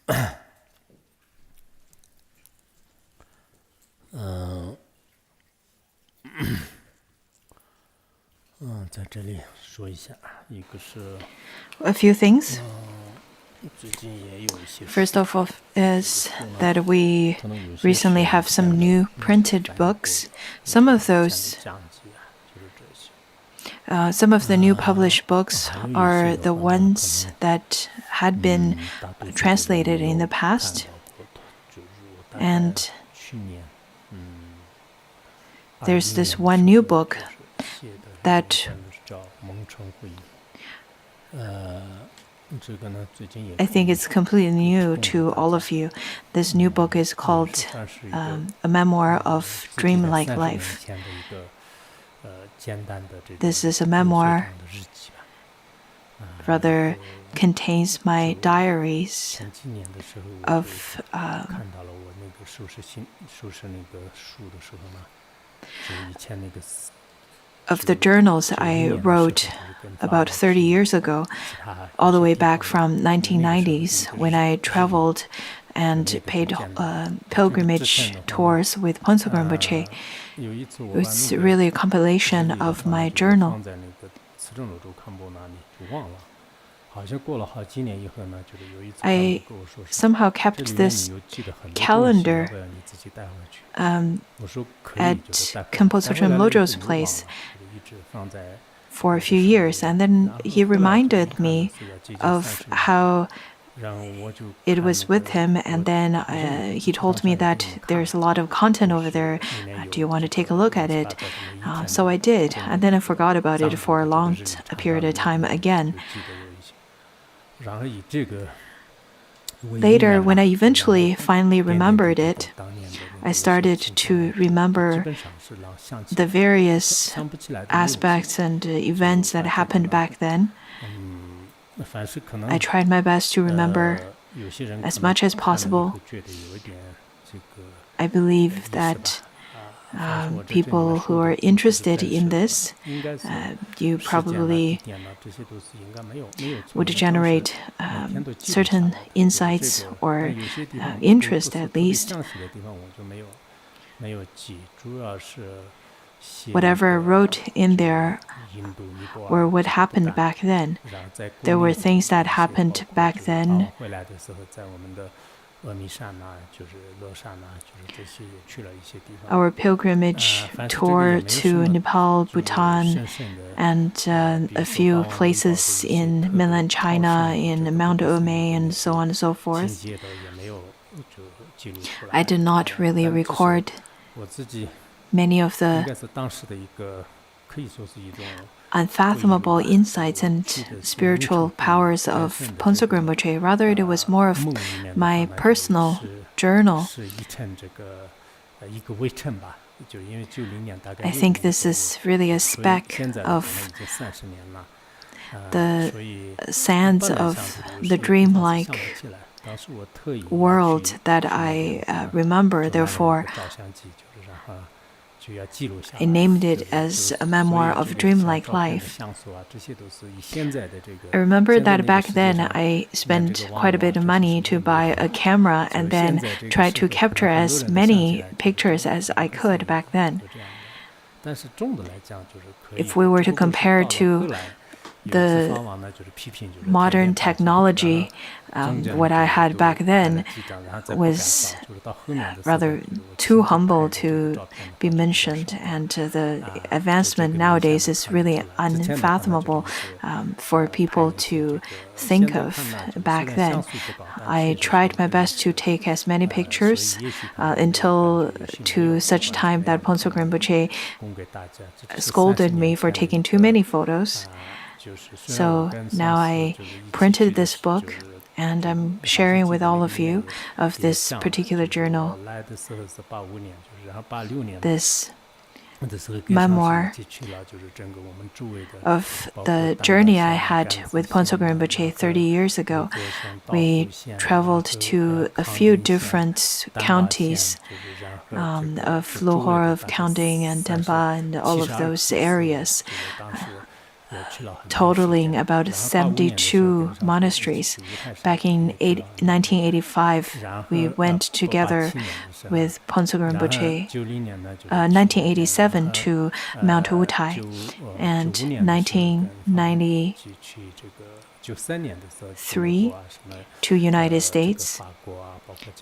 A few things. First of all is that we recently have some new printed books. Some of the new published books are the ones that had been translated in the past. And there's this one new book that I think it's completely new to all of you. This new book is called A Memoir of Dreamlike Life. This is a memoir, rather contains my diaries of the journals I wrote about 30 years ago, all the way back from 1990s when I traveled and paid pilgrimage tours with Phuntsog Rinpoche. It's really a compilation of my journal. I somehow kept this calendar at Khenpo Sodargye's place for a few years, and then he reminded me of how it was with him, and then he told me that there's a lot of content over there. Do you want to take a look at it? So I did, and then I forgot about it for a long period of time again. Later, when I eventually finally remembered it, I started to remember the various aspects and events that happened back then. I tried my best to remember as much as possible. I believe that people who are interested in this, you probably would generate certain insights or interest at least. Whatever I wrote in there or what happened back then, there were things that happened back then. Our pilgrimage tour to Nepal, Bhutan, and a few places in mainland China, in Mount Ome, and so on and so forth. I did not really record many of the unfathomable insights and spiritual powers of Phuntsog Rinpoche. Rather, it was more of my personal journal. I think this is really a speck of the sands of the dreamlike world that I remember. Therefore, I named it as A Memoir of Dreamlike Life. I remember that back then I spent quite a bit of money to buy a camera and then tried to capture as many pictures as I could back then. If we were to compare to the modern technology, what I had back then was rather too humble to be mentioned, and the advancement nowadays is really unfathomable for people to think of back then. I tried my best to take as many pictures until to such time that Phuntsog Rinpoche scolded me for taking too many photos. So now I printed this book, and I'm sharing with all of you of this particular journal, this memoir of the journey I had with Phuntsog Rinpoche 30 years ago. We traveled to a few different counties of Lohor, of Khaungding, and Dempa, and all of those areas. totaling about 72 monasteries. Back in 1985, we went together with Pontsog Rinpoche, 1987 to Mount Wutai, and 1993 to United States,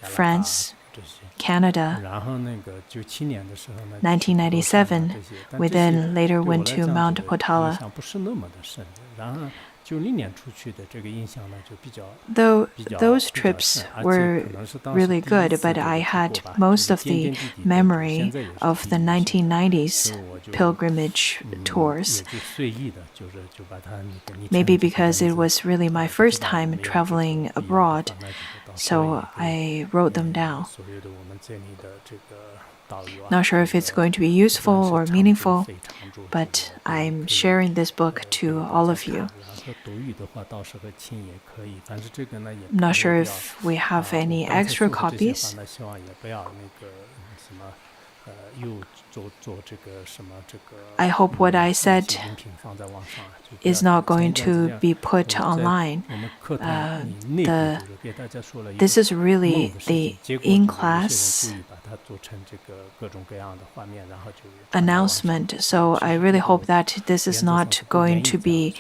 France, Canada. 1997, we then later went to Mount Potala. Though those trips were really good, but I had most of the memory of the 1990s pilgrimage tours. Maybe because it was really my first time traveling abroad, so I wrote them down. Not sure if it's going to be useful or meaningful, but I'm sharing this book to all of you. I'm not sure if we have any extra copies. I hope what I said is not going to be put online. This is really the in-class announcement, so I really hope that this is not going to be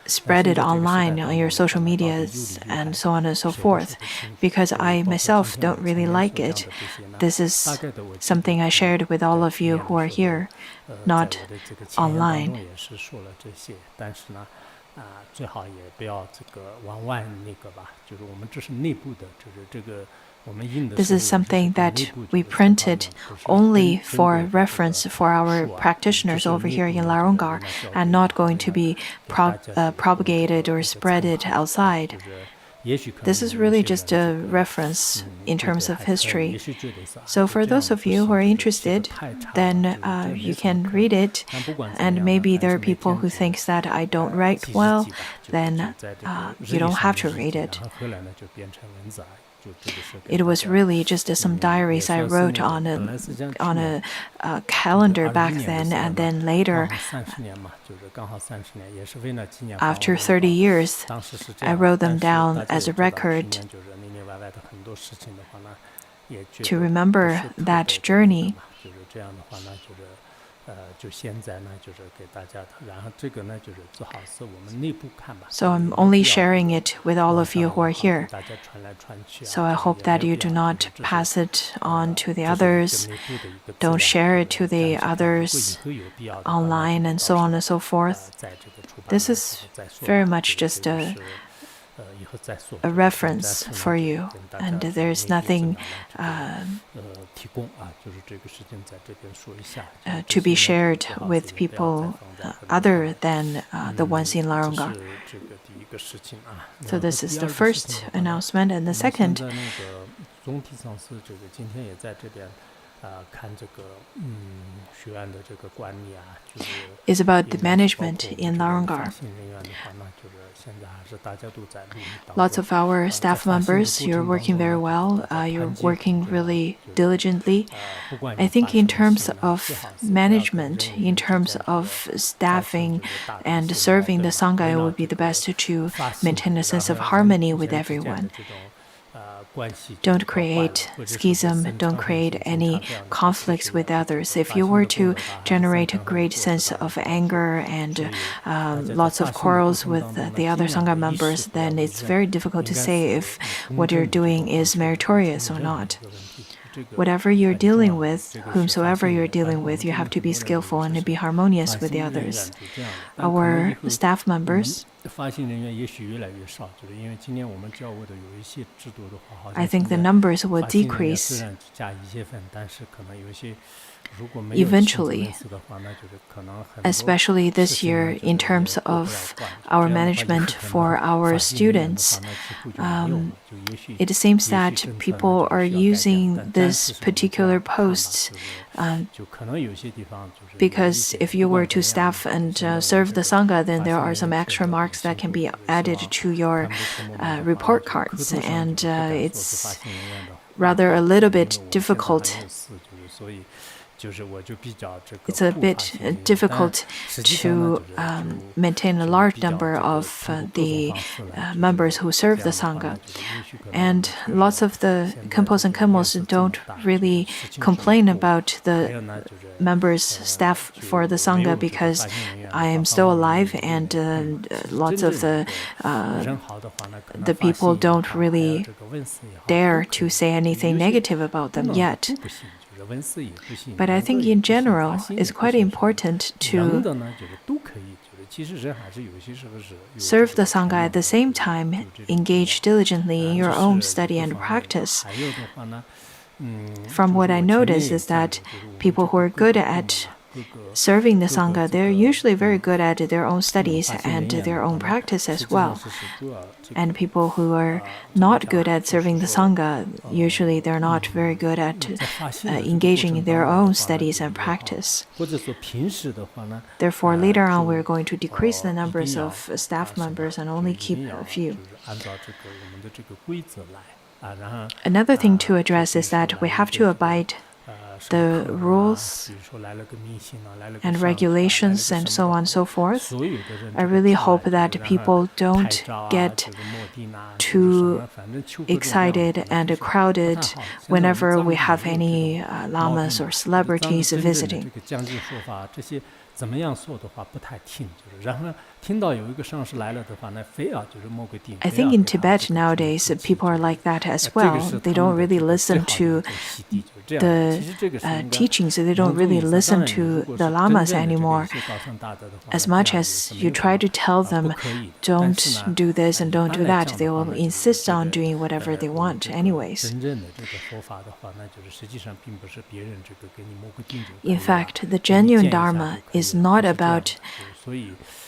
spread it online on your social medias and so on and so forth, because I myself don't really like it. This is something I shared with all of you who are here, not online. This is something that we printed only for reference for our practitioners over here in Laronggar, and not going to be propagated or spread it outside. This is really just a reference in terms of history. So for those of you who are interested, then you can read it. And maybe there are people who think that I don't write well, then you don't have to read it. It was really just some diaries I wrote on a calendar back then, and then later, after 30 years, I wrote them down as a record to remember that journey. So I'm only sharing it with all of you who are here. So I hope that you do not pass it on to the others, don't share it to the others online, and so on and so forth. This is very much just a reference for you, and there's nothing to be shared with people other than the ones in Laronggar. So this is the first announcement, and the second is about the management in Laronggar. Lots of our staff members, you're working very well. You're working really diligently. I think in terms of management, in terms of staffing and serving the Sangha, it would be the best to maintain a sense of harmony with everyone. Don't create schism, don't create any conflicts with others. If you were to generate a great sense of anger and lots of quarrels with the other Sangha members, then it's very difficult to say if what you're doing is meritorious or not. Whatever you're dealing with, whomsoever you're dealing with, you have to be skillful and be harmonious with the others. Our staff members, I think the numbers will decrease eventually, especially this year in terms of our management for our students. It seems that people are using this particular post because if you were to staff and serve the Sangha, then there are some extra marks that can be added to your report cards, and it's rather a little bit difficult it's a bit difficult to maintain a large number of the members who serve the Sangha. And lots of the Khenpos and Khenmos don't really complain about the members, staff for the Sangha because I am still alive and lots of the people don't really dare to say anything negative about them yet. But I think in general, it's quite important to serve the Sangha at the same time, engage diligently in your own study and practice. From what I notice is that people who are good at serving the Sangha, they're usually very good at their own studies and their own practice as well. And people who are not good at serving the Sangha, usually they're not very good at engaging in their own studies and practice. Therefore, later on, we're going to decrease the numbers of staff members and only keep a few. Another thing to address is that we have to abide the rules and regulations and so on and so forth. I really hope that people don't get too excited and crowded whenever we have any lamas or celebrities visiting. I think in Tibet nowadays, people are like that as well. They don't really listen to the teachings, they don't really listen to the lamas anymore. As much as you try to tell them, don't do this and don't do that, they will insist on doing whatever they want anyways. In fact, the genuine Dharma is not about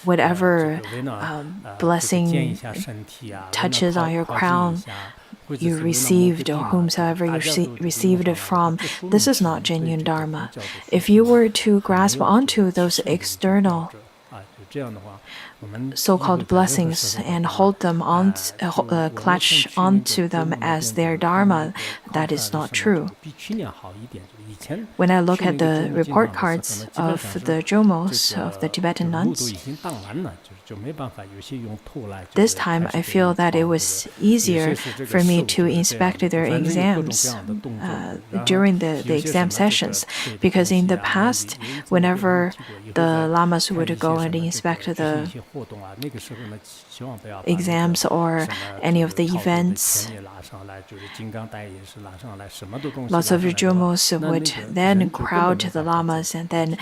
whatever blessing touches on your crown you received or whomsoever you received it from. This is not genuine Dharma. If you were to grasp onto those external so-called blessings and hold them on, clutch onto them as their Dharma, that is not true. When I look at the report cards of the jomos, of the Tibetan nuns, this time I feel that it was easier for me to inspect their exams during the exam sessions, because in the past, whenever the lamas would go and inspect the exams or any of the events, lots of jomos would then crowd the lamas and then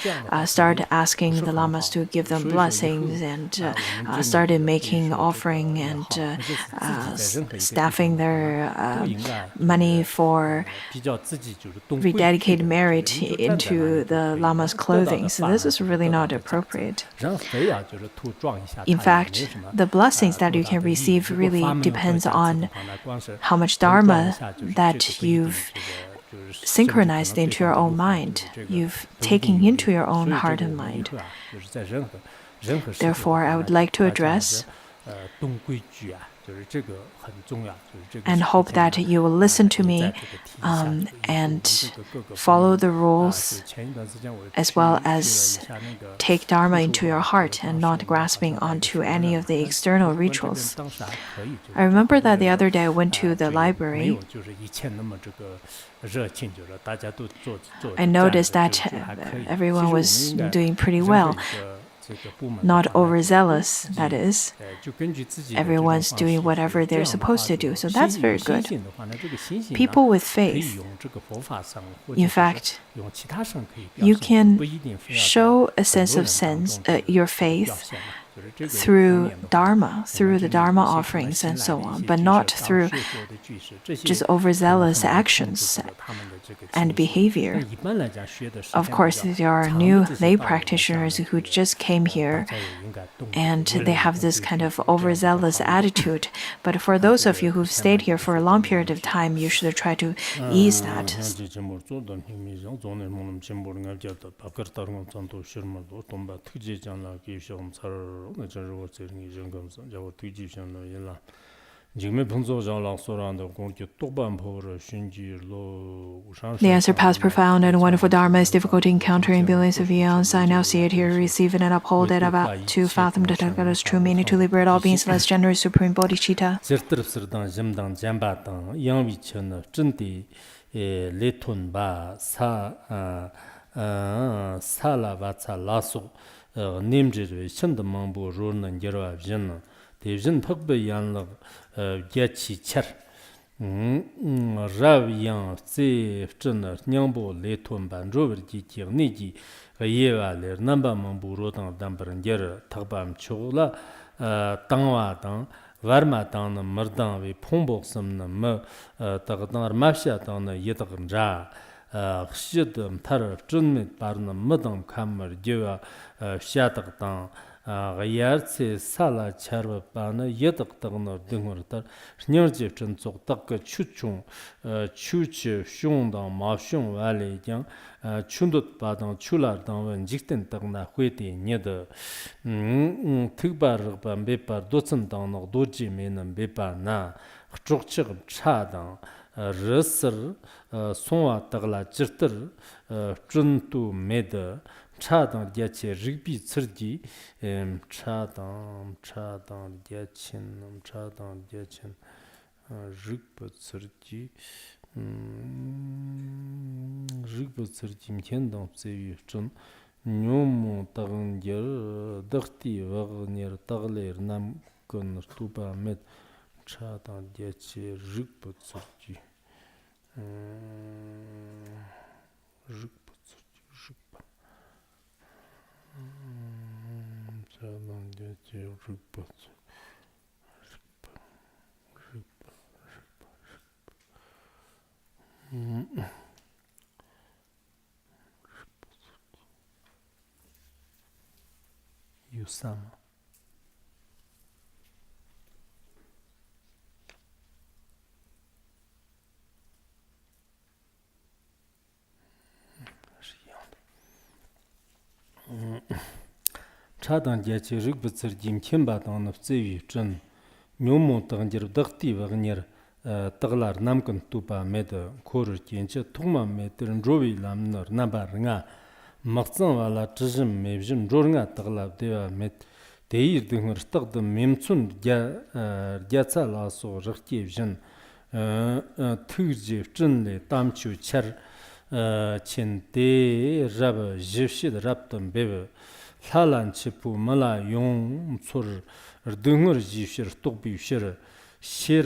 start asking the lamas to give them blessings and started making offering and staffing their money for rededicated merit into the lama's clothing. So this is really not appropriate. In fact, the blessings that you can receive really depends on how much Dharma that you've synchronized into your own mind, you've taken into your own heart and mind. Therefore, I would like to address and hope that you will listen to me and follow the rules, as well as take Dharma into your heart and not grasping onto any of the external rituals. I remember that the other day I went to the library. I noticed that everyone was doing pretty well. Not overzealous, that is. Everyone's doing whatever they're supposed to do, so that's very good. People with faith, in fact, you can show a sense of your faith through Dharma, through the Dharma offerings and so on, but not through just overzealous actions and behavior. Of course, there are new lay practitioners who just came here and they have this kind of overzealous attitude. But for those of you who've stayed here for a long period of time, you should try to ease that. The answer, past profound and wonderful Dharma, is difficult to encounter in billions of eons. I now see it here, receive it, and uphold it, about to fathom the Tathagata's true meaning, to liberate all beings, less generous, supreme bodhicitta. Devjin thokbe yanlag gyachi char rav yang tse chen nyangbo le ton ban rover ji kyang ni ji yewa le namba mambu ro dang dam bran ger thagbam chogla tangwa dang varma dang na mardang we phongbok sam na ma tag dang mafsha dang na yedag ra khshid tar chen me par na madang khamar jewa shadag dang Gayartse sala charwa bana yedak tagnar dingwartar nyarje chen tsok takka chuchung chuchi shungdang ma shung wale jang chundut badang chular dangwan jikten tagna huete nyeda tigbar rgba mbepar dotsan dangnak doji menam bepa na chokchig chadang risir songwa tagla jirtar chuntu meda 차당 야체 rigbi tsirgi 차당 야친 차당 야친 rigbi tsirgi mtendang tsewi chun nyomu tagang yer dakhti wagner tagler nam kun tuba met 차당 yache rigbi tsirgi Yusama. 차단 제치 릭부츠르 김켐바 당나 쯔위 전 뇨모 당지르 덕티 와그니르 taglar namkan tupa med kor kenche thuma metrin rovi lamnor nabarnga maqsan wala tjim mevjim jornga taglab dewa met deir dingur tagd memtsun gyatsa la so rkhjevjin tujje chinle tamchu char chen de rab jivshid rabtam bev lalan chipu mala yong tsur dingur jivshir tugbivshir Shir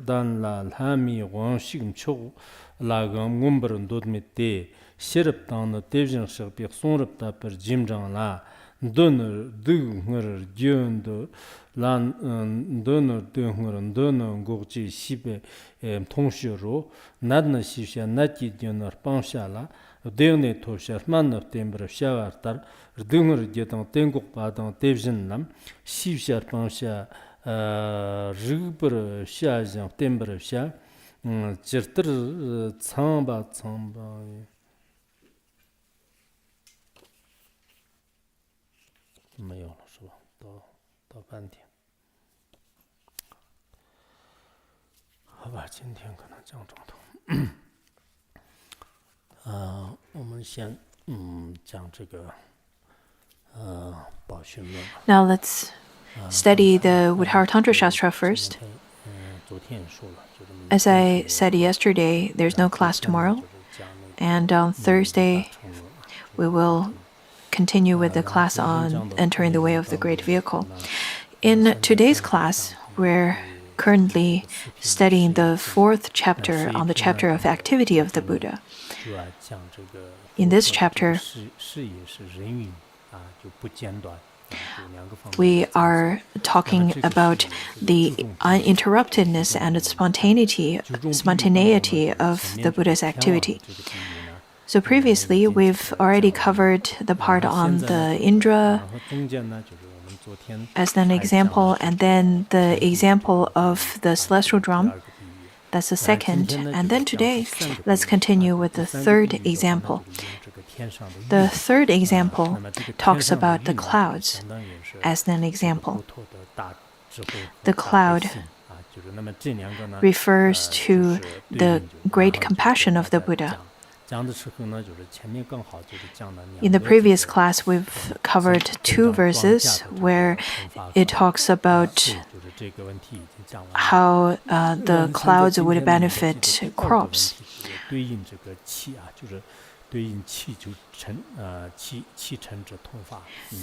dan la lhami gwanshigm chog lagam ngumbrun dodmette shirp dan tevjin shigpi sonrp ta per jimjang la donor dugnger gyönd lan donor dugnger gogji shibe tongshiro nadna shishya nati dyonar panshala deone toshar man tembra shawartar dugnger gyetang tengok padang tevjin lam shishar pansha rigber shajang tember sha jirtir tsamba没有了是吧到半天好吧今天可能讲中途我们先讲这个宝训论 Now let's study the Uttaratantra Shastra first. As I said yesterday, there's no class tomorrow, and on Thursday we will continue with the class on entering the way of the great vehicle. In today's class, we're currently studying the 4th chapter on the chapter of activity of the Buddha. In this chapter, we are talking about the uninterruptedness and the spontaneity of the Buddha's activity. So previously, we've already covered the part on the Indra as an example, and then the example of the celestial drum. That's the second. And then today, let's continue with the third example. The third example talks about the clouds as an example. The cloud refers to the great compassion of the Buddha. In the previous class, we've covered 2 verses where it talks about how the clouds would benefit crops.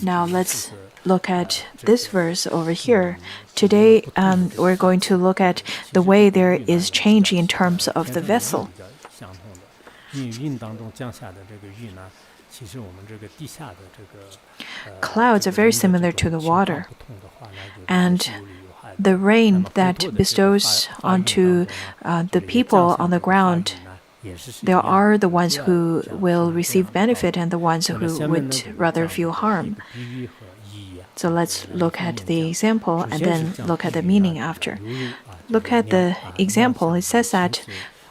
Now let's look at this verse over here. Today, we're going to look at the way there is change in terms of the vessel. Clouds are very similar to the water, and the rain that bestows onto the people on the ground, there are the ones who will receive benefit and the ones who would rather feel harm. So let's look at the example and then look at the meaning after. Look at the example. It says that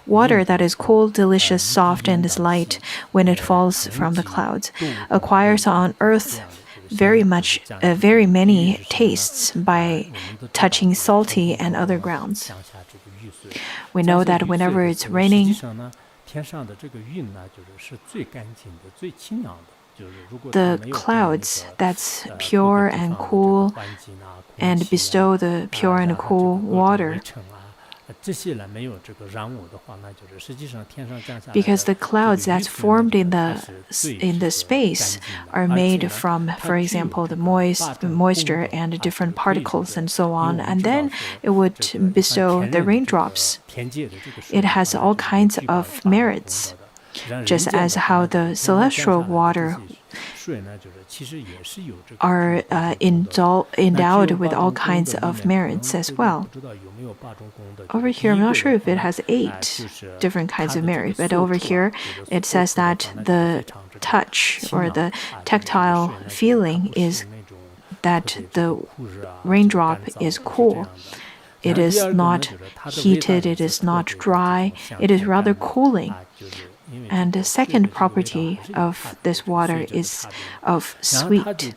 water that is cool, delicious, soft, and is light when it falls from the clouds acquires on earth very many tastes by touching salty and other grounds. We know that whenever it's raining, the clouds that's pure and cool and bestow the pure and cool water, because the clouds that's formed in the space are made from, for example, the moisture and different particles and so on, and then it would bestow the raindrops. It has all kinds of merits, just as how the celestial water are endowed with all kinds of merits as well. Over here, I'm not sure if it has 8 different kinds of merit, but over here it says that the touch or the tactile feeling is that the raindrop is cool. It is not heated, it is not dry, it is rather cooling. And the second property of this water is of sweet.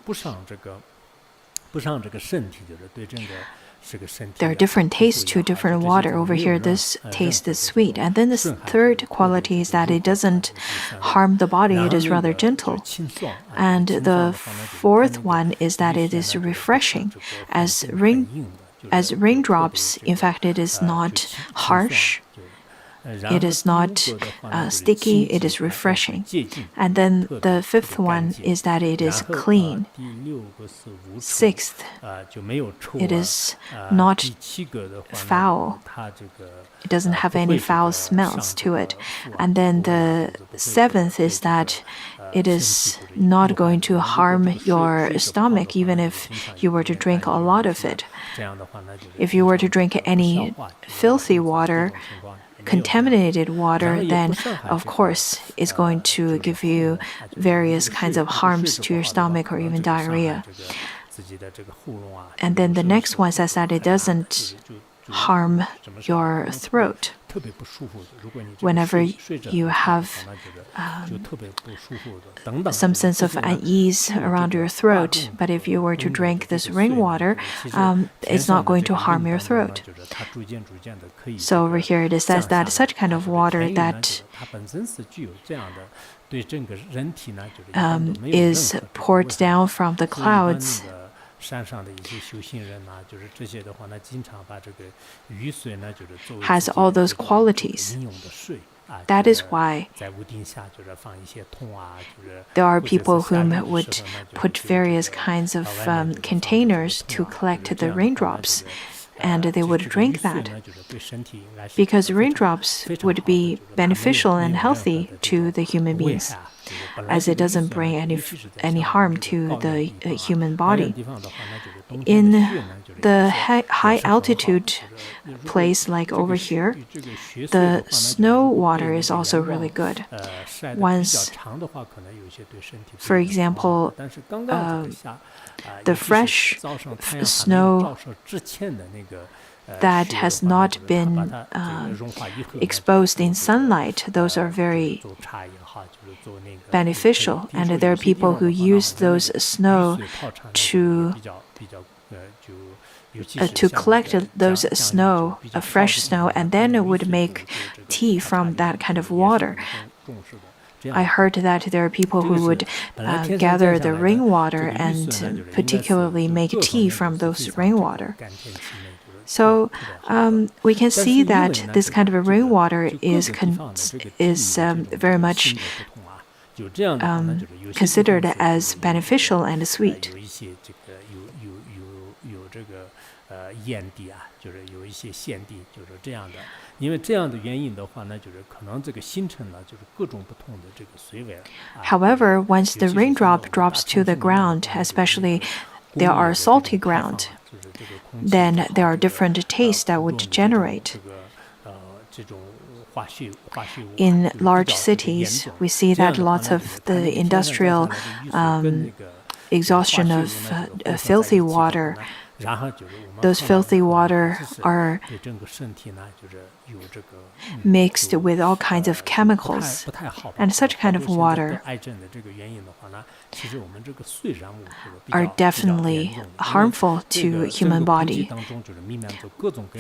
There are different tastes to different water. Over here, this taste is sweet. And then the third quality is that it doesn't harm the body, it is rather gentle. And the fourth one is that it is refreshing. As raindrops, in fact, it is not harsh. It is not sticky, it is refreshing. And then the fifth one is that it is clean. Sixth, it is not foul. It doesn't have any foul smells to it. And then the seventh is that it is not going to harm your stomach even if you were to drink a lot of it. If you were to drink any filthy water, contaminated water, then of course it's going to give you various kinds of harms to your stomach or even diarrhea. And then the next one says that it doesn't harm your throat. Whenever you have some sense of unease around your throat, but if you were to drink this rainwater, it's not going to harm your throat. So over here it says that such kind of water that is poured down from the clouds has all those qualities. That is why there are people whom would put various kinds of containers to collect the raindrops, and they would drink that because raindrops would be beneficial and healthy to the human beings, as it doesn't bring any harm to the human body. In the high altitude place like over here, the snow water is also really good. Once, for example, the fresh snow that has not been exposed in sunlight, those are very beneficial. And there are people who use those snow to to collect those snow, fresh snow, and then it would make tea from that kind of water. I heard that there are people who would gather the rainwater and particularly make tea from those rainwater. So we can see that this kind of rainwater is very much considered as beneficial and sweet. However, once the raindrop drops to the ground, especially there are salty ground, then there are different tastes that would generate. In large cities, we see that lots of the industrial exhaustion of filthy water, those filthy water are mixed with all kinds of chemicals, and such kind of water are definitely harmful to human body.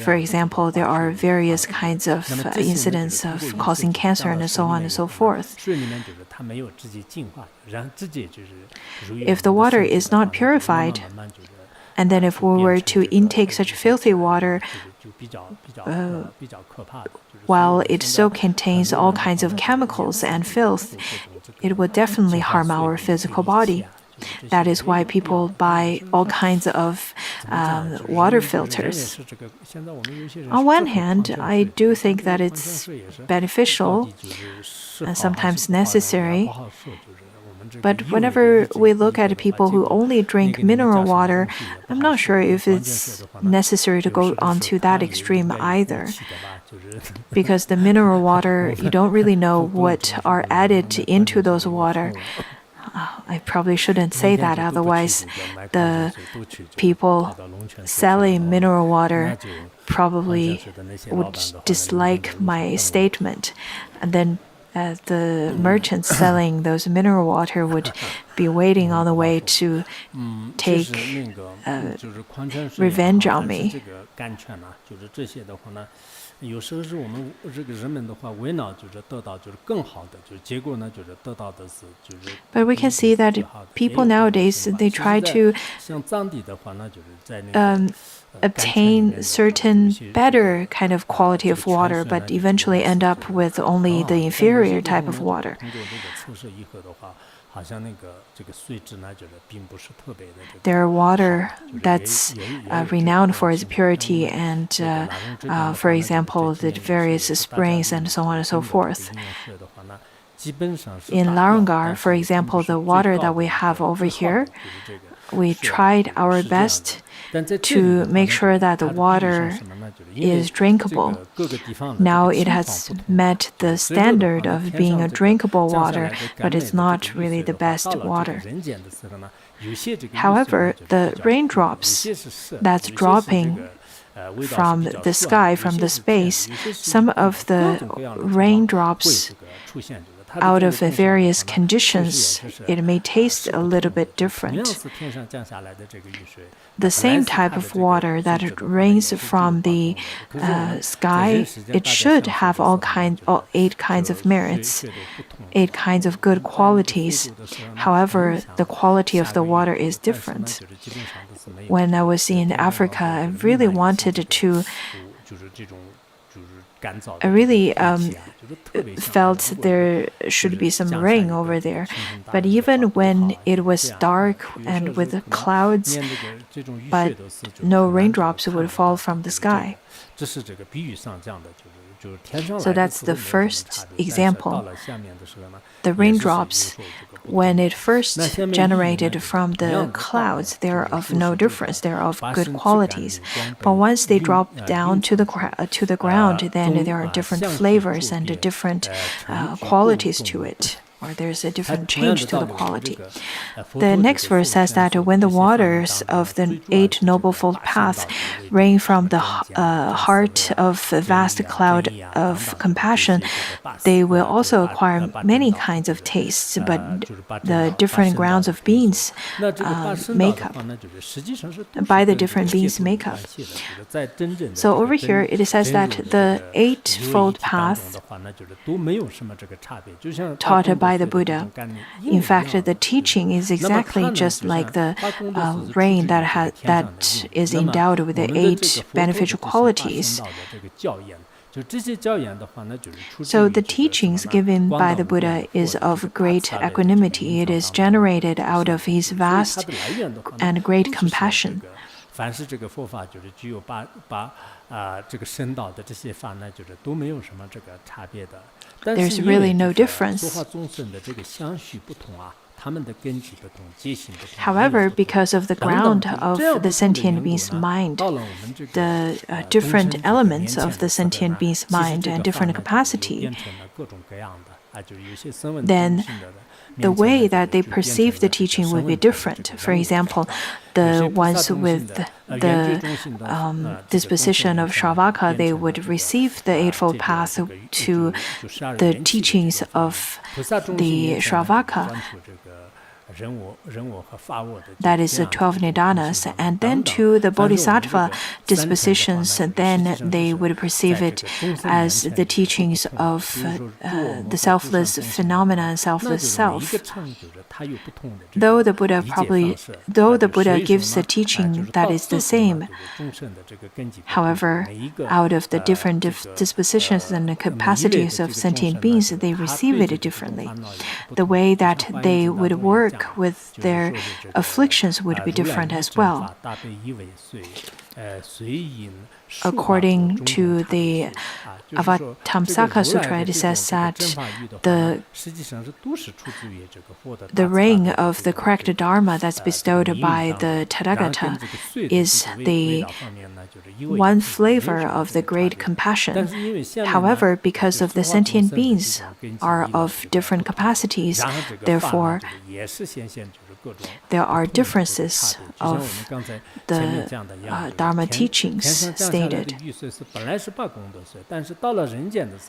For example, there are various kinds of incidents of causing cancer and so on and so forth. If the water is not purified, and then if we were to intake such filthy water, while it still contains all kinds of chemicals and filth, it would definitely harm our physical body. That is why people buy all kinds of water filters. On one hand, I do think that it's beneficial and sometimes necessary. But whenever we look at people who only drink mineral water, I'm not sure if it's necessary to go on to that extreme either. Because the mineral water, you don't really know what are added into those water. I probably shouldn't say that, otherwise the people selling mineral water probably would dislike my statement. And then the merchants selling those mineral water would be waiting on the way to take revenge on me. But we can see that people nowadays, they try to obtain certain better kind of quality of water, but eventually end up with only the inferior type of water. There are water that's renowned for its purity and, for example, the various springs and so on and so forth. In Larangar, for example, the water that we have over here, we tried our best to make sure that the water is drinkable. Now it has met the standard of being a drinkable water, but it's not really the best water. However, the raindrops that's dropping from the sky, from the space, some of the raindrops out of various conditions, it may taste a little bit different. The same type of water that rains from the sky, it should have all 8 kinds of merits, 8 kinds of good qualities. However, the quality of the water is different. When I was in Africa, I really wanted to I really felt there should be some rain over there. But even when it was dark and with clouds, but no raindrops would fall from the sky. So that's the first example. The raindrops, when it first generated from the clouds, they're of no difference. They're of good qualities. But once they drop down to the ground, then there are different flavors and different qualities to it. or there's a different change to the quality. The next verse says that when the waters of the Eight Noble-Fold Path rain from the heart of a vast cloud of compassion, they will also acquire many kinds of tastes, but the different grounds of beings make up. By the different beings make up. So over here it says that the Eightfold Path taught by the Buddha, in fact, the teaching is exactly just like the rain that is endowed with the 8 beneficial qualities. So the teachings given by the Buddha is of great equanimity. It is generated out of his vast and great compassion. There's really no difference. However, because of the ground of the sentient being's mind, the different elements of the sentient being's mind and different capacity, then the way that they perceive the teaching will be different. For example, the ones with the disposition of Shravaka, they would receive the Eightfold Path to the teachings of the Shravaka. That is the 12 nidanas, and then to the bodhisattva dispositions, then they would perceive it as the teachings of the selfless phenomena and selfless self. Though the Buddha gives a teaching that is the same, however, out of the different dispositions and capacities of sentient beings, they receive it differently. The way that they would work with their afflictions would be different as well. According to the Avatamsaka Sutra, it says that the rain of the correct Dharma that's bestowed by the Tathagata is the one flavor of the great compassion. However, because of the sentient beings are of different capacities, therefore, there are differences of the Dharma teachings stated.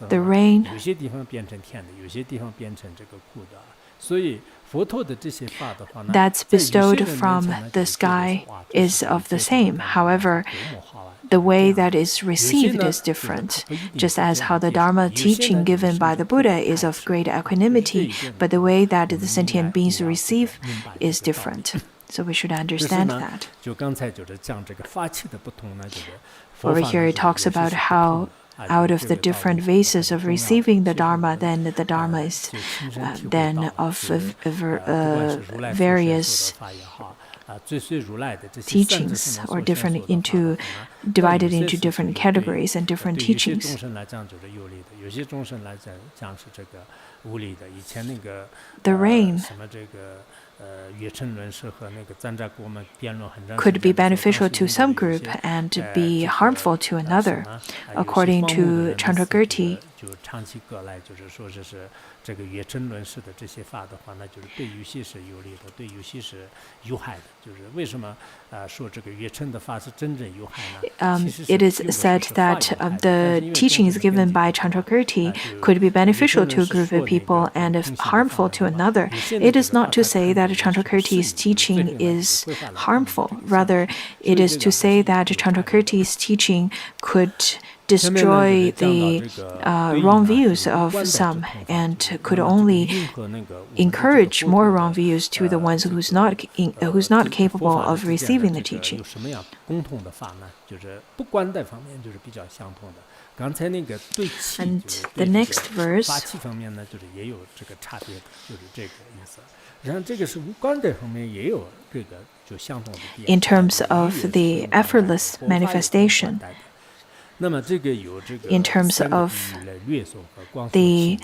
The rain that's bestowed from the sky is of the same. However, the way that is received is different, just as how the Dharma teaching given by the Buddha is of great equanimity, but the way that the sentient beings receive is different. So we should understand that. Over here it talks about how out of the different vases of receiving the Dharma, then the Dharma is then of various teachings or divided into different categories and different teachings. The rain could be beneficial to some group and be harmful to another. According to Chandrakirti, it is said that the teachings given by Chandrakirti could be beneficial to a group of people and harmful to another. It is not to say that Chandrakirti's teaching is harmful. Rather, it is to say that Chandrakirti's teaching could destroy the wrong views of some and could only encourage more wrong views to the ones who's not capable of receiving the teaching. And the next verse, in terms of the effortless manifestation, in terms of the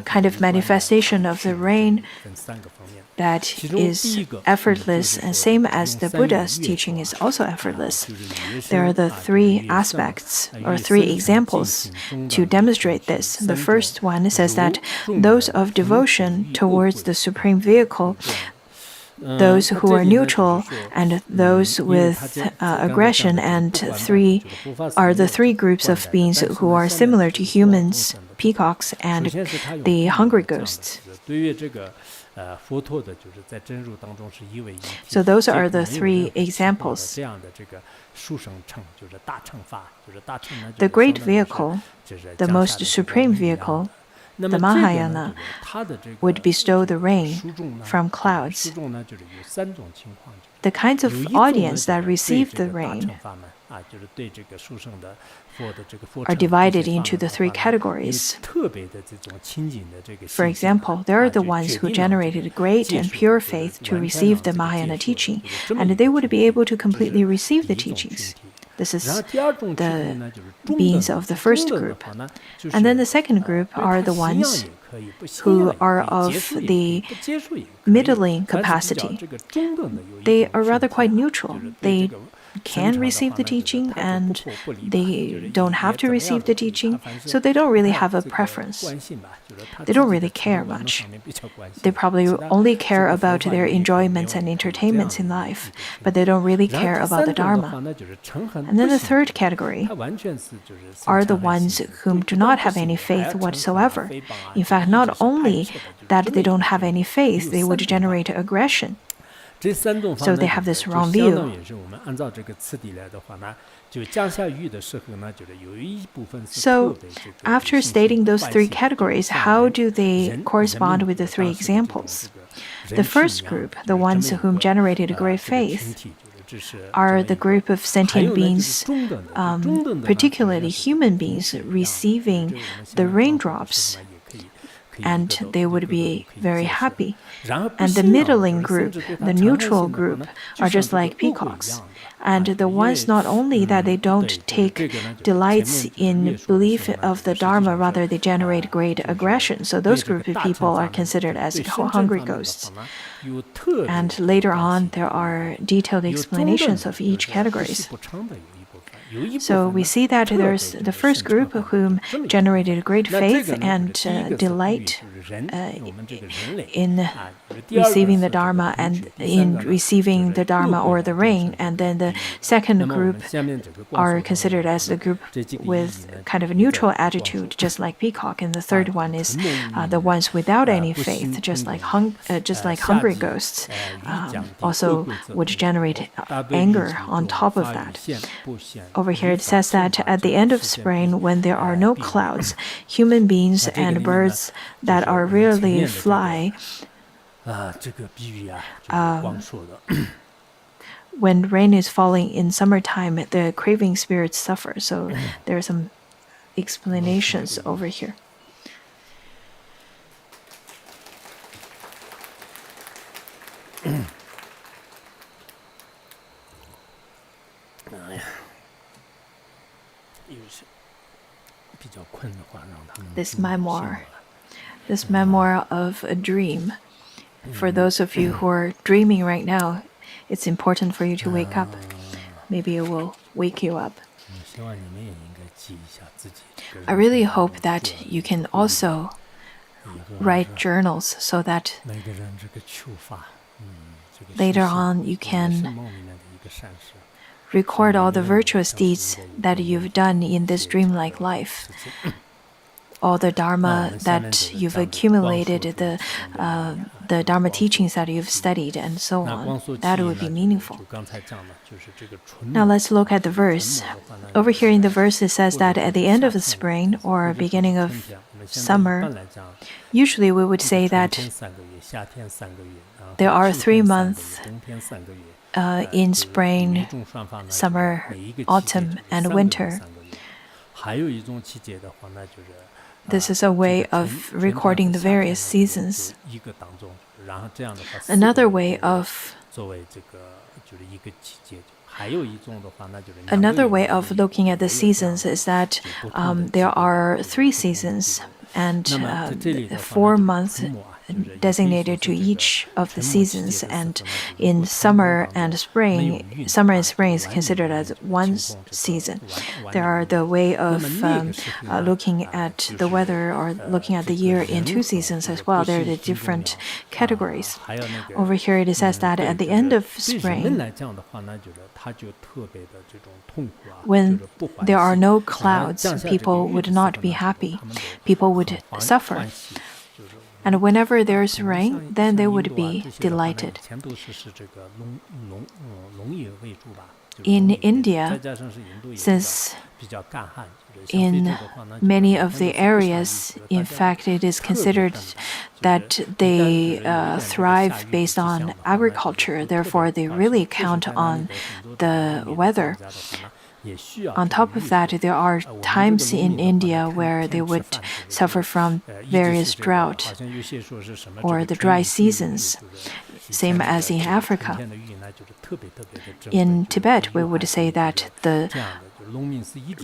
kind of manifestation of the rain that is effortless, and same as the Buddha's teaching is also effortless. There are the three aspects or three examples to demonstrate this. The first one says that those of devotion towards the Supreme Vehicle, those who are neutral, and those with aggression, and the three groups of beings who are similar to humans, peacocks, and the hungry ghosts. So those are the three examples. The great vehicle, the most supreme vehicle, the Mahayana, would bestow the rain from clouds. The kinds of audience that receive the rain are divided into the three categories. For example, there are the ones who generated great and pure faith to receive the Mahayana teaching, and they would be able to completely receive the teachings. This is the beings of the first group. And then the second group are the ones who are of the middling capacity. They are rather quite neutral. They can receive the teaching and they don't have to receive the teaching, so they don't really have a preference. They don't really care much. They probably only care about their enjoyments and entertainments in life, but they don't really care about the Dharma. And then the third category are the ones whom do not have any faith whatsoever. In fact, not only that they don't have any faith, they would generate aggression. So they have this wrong view. So, after stating those three categories, how do they correspond with the three examples? The first group, the ones whom generated great faith, are the group of sentient beings, particularly human beings, receiving the raindrops, and they would be very happy. And the middling group, the neutral group, are just like peacocks. And the ones not only that they don't take delights in belief of the Dharma, rather they generate great aggression. So those group of people are considered as hungry ghosts. And later on, there are detailed explanations of each categories. So we see that there's the first group whom generated great faith and delight in receiving the Dharma and in receiving the Dharma or the rain. And then the second group are considered as the group with kind of a neutral attitude, just like peacock. And the third one is the ones without any faith, just like hungry ghosts, also would generate anger on top of that. Over here it says that at the end of spring, when there are no clouds, human beings and birds that are rarely fly, when rain is falling in summertime, the craving spirits suffer. So there are some explanations over here. This memoir of a dream, for those of you who are dreaming right now, it's important for you to wake up. Maybe it will wake you up. I really hope that you can also write journals so that later on you can record all the virtuous deeds that you've done in this dreamlike life. All the Dharma that you've accumulated, the Dharma teachings that you've studied, and so on. That would be meaningful. Now let's look at the verse. Over here in the verse it says that at the end of the spring or beginning of summer, usually we would say that there are 3 months in spring, summer, autumn, and winter. This is a way of recording the various seasons. Another way of Another way of looking at the seasons is that there are 3 seasons and 4 months designated to each of the seasons, and in summer and spring is considered as one season. There are the way of looking at the weather or looking at the year in 2 seasons as well. There are the different categories. Over here it says that at the end of spring, when there are no clouds, people would not be happy. People would suffer. And whenever there's rain, then they would be delighted. In India, since in many of the areas, in fact, it is considered that they thrive based on agriculture, therefore they really count on the weather. On top of that, there are times in India where they would suffer from various drought or the dry seasons, same as in Africa. In Tibet, we would say that the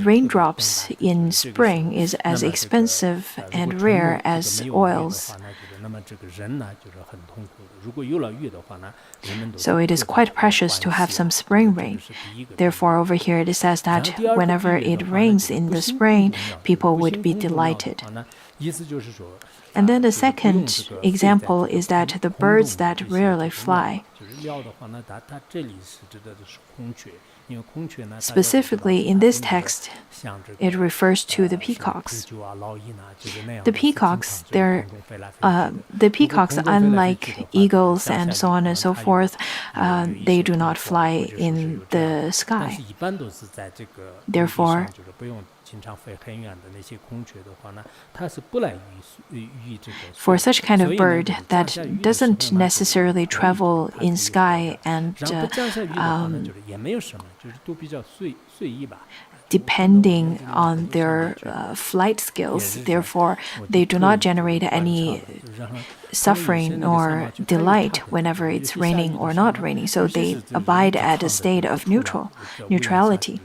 raindrops in spring is as expensive and rare as oils. So it is quite precious to have some spring rain. Therefore, over here it says that whenever it rains in the spring, people would be delighted. And then the second example is that the birds that rarely fly. Specifically, in this text, it refers to the peacocks. The peacocks, unlike eagles and so on and so forth, they do not fly in the sky. Therefore, for such kind of bird that doesn't necessarily travel in sky and depending on their flight skills, therefore they do not generate any suffering or delight whenever it's raining or not raining. So they abide at a state of neutrality.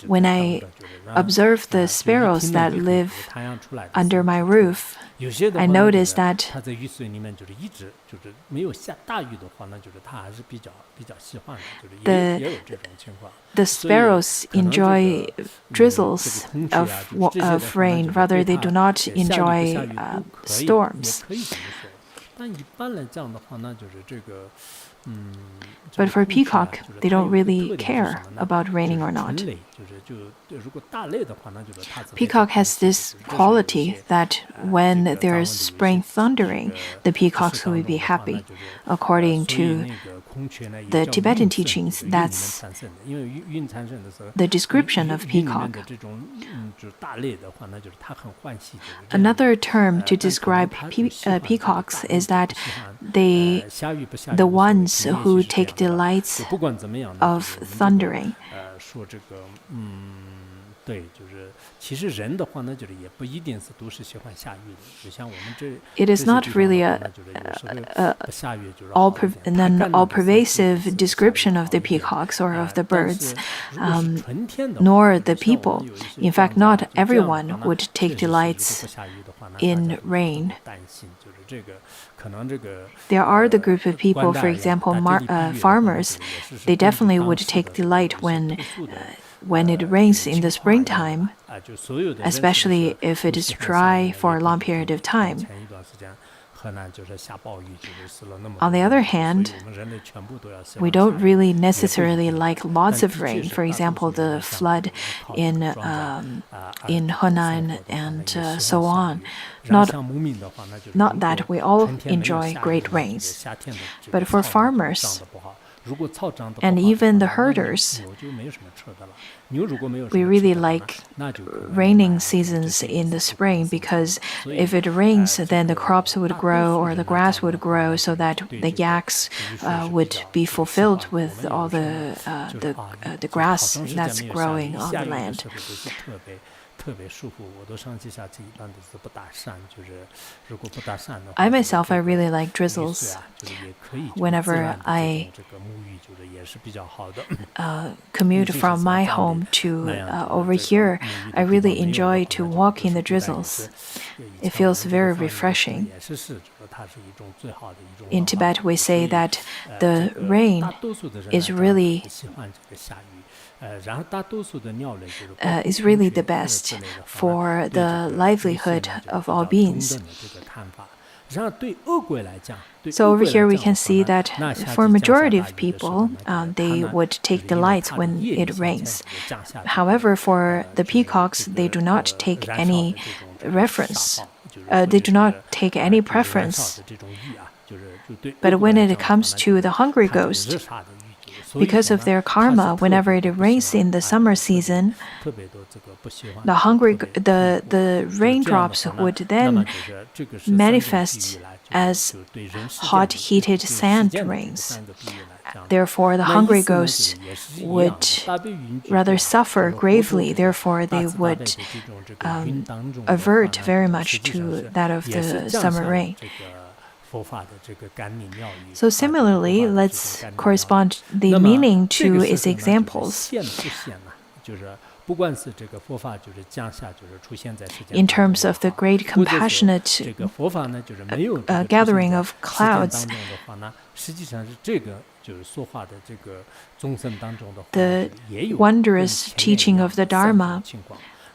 When I observe the sparrows that live under my roof, I noticed that the sparrows enjoy drizzles of rain, rather they do not enjoy storms. But for peacock, they don't really care about raining or not. Peacock has this quality that when there is spring thundering, the peacocks will be happy. According to the Tibetan teachings, that's the description of peacock. Another term to describe peacocks is that the ones who take delights of thundering. It is not really an all-pervasive description of the peacocks or of the birds, nor the people. In fact, not everyone would take delights in rain. There are the group of people, for example, farmers. They definitely would take delight when it rains in the springtime, especially if it is dry for a long period of time. On the other hand, we don't really necessarily like lots of rain. For example, the flood in Henan and so on. Not that we all enjoy great rains, but for farmers and even the herders, we really like raining seasons in the spring, because if it rains, then the crops would grow or the grass would grow, so that the yaks would be fulfilled with all the grass that's growing on the land. I myself, I really like drizzles. Whenever I commute from my home to over here, I really enjoy to walk in the drizzles. It feels very refreshing. In Tibet, we say that the rain is really the best for the livelihood of all beings. So over here we can see that for majority of people, they would take delight when it rains. However, for the peacocks, they do not take any reference. They do not take any preference. But when it comes to the hungry ghost, because of their karma, whenever it rains in the summer season, the raindrops would then manifest as hot, heated sand rains. Therefore, the hungry ghosts would rather suffer gravely. Therefore, they would avert very much to that of the summer rain. So similarly, let's correspond the meaning to its examples. In terms of the great compassionate gathering of clouds, the wondrous teaching of the Dharma,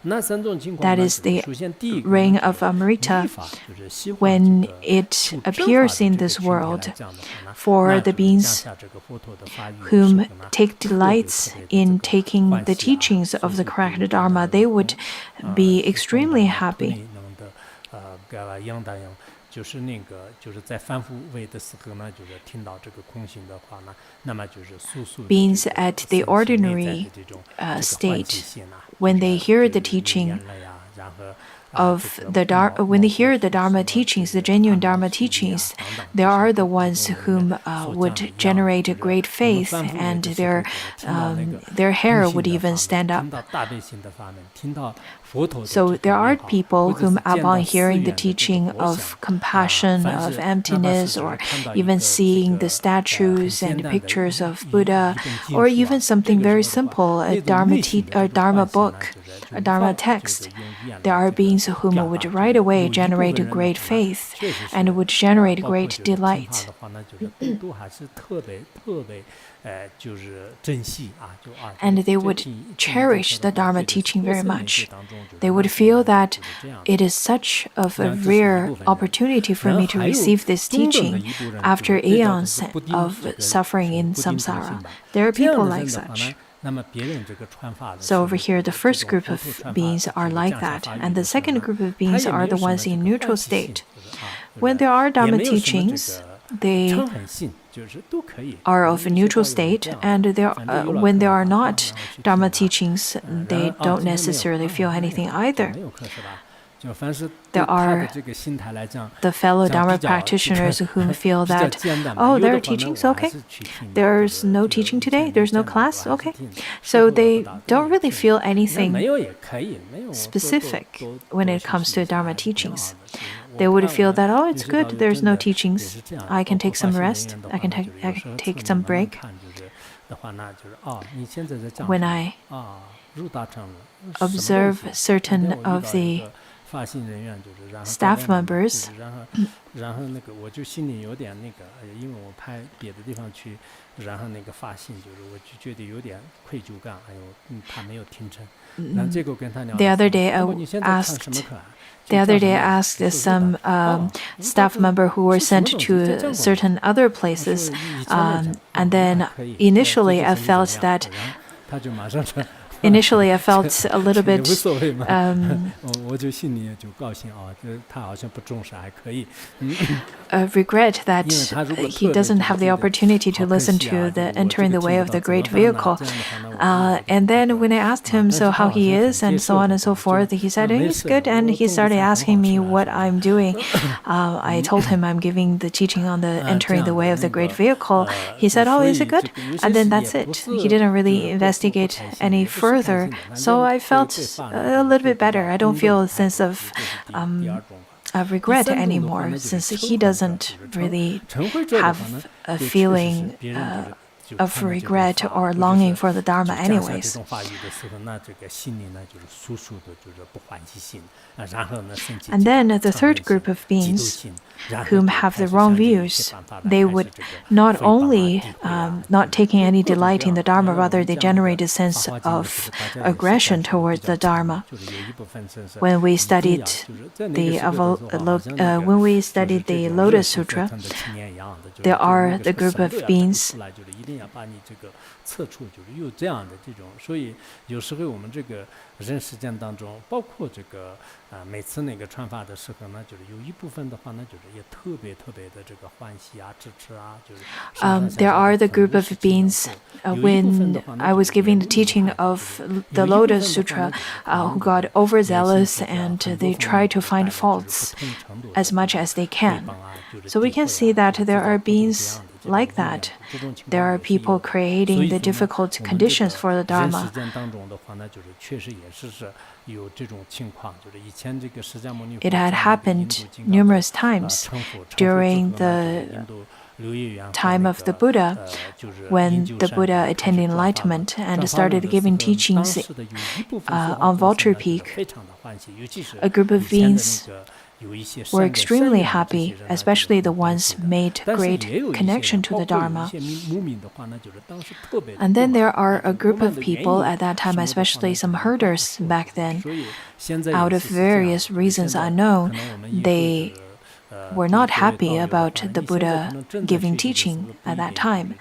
that is the rain of Amrita, when it appears in this world, for the beings whom take delights in taking the teachings of the correct Dharma, they would be extremely happy. Beings at the ordinary state, when they hear the teaching of when they hear the Dharma teachings, the genuine Dharma teachings, they are the ones whom would generate a great faith, and their hair would even stand up. So there are people whom, upon hearing the teaching of compassion, of emptiness, or even seeing the statues and pictures of Buddha, or even something very simple, a Dharma book, a Dharma text, there are beings whom would right away generate a great faith and would generate great delight. And they would cherish the Dharma teaching very much. They would feel that it is such of a rare opportunity for me to receive this teaching after eons of suffering in samsara. There are people like such. So over here, the first group of beings are like that, and the second group of beings are the ones in neutral state. When there are Dharma teachings, they are of a neutral state, and when there are not Dharma teachings, they don't necessarily feel anything either. There are the fellow Dharma practitioners who feel that, oh, there are teachings, okay. There's no teaching today, there's no class, okay. So they don't really feel anything specific when it comes to Dharma teachings. They would feel that, oh, it's good, there's no teachings. I can take some rest, I can take some break. When I observe certain of the staff members, the other day I asked some staff member who were sent to certain other places, and then initially I felt a little bit regret that he doesn't have the opportunity to listen to the Entering the Way of the Great Vehicle. And then when I asked him so how he is and so on and so forth, he said he's good, and he started asking me what I'm doing. I told him I'm giving the teaching on the Entering the Way of the Great Vehicle. He said, oh, is it good? And then that's it. He didn't really investigate any further further. So I felt a little bit better. I don't feel a sense of regret anymore, since he doesn't really have a feeling of regret or longing for the Dharma anyways. And then the third group of beings whom have the wrong views, they would not only not taking any delight in the Dharma, rather they generate a sense of aggression towards the Dharma. When we studied the Lotus Sutra, there are the group of beings there are the group of beings when I was giving the teaching of the Lotus Sutra who got overzealous and they try to find faults as much as they can. So we can see that there are beings like that. There are people creating the difficult conditions for the Dharma. It had happened numerous times during the time of the Buddha, when the Buddha attained enlightenment and started giving teachings on Vulture Peak. A group of beings were extremely happy, especially the ones made great connection to the Dharma. And then there are a group of people at that time, especially some herders back then, out of various reasons unknown, they were not happy about the Buddha giving teaching at that time.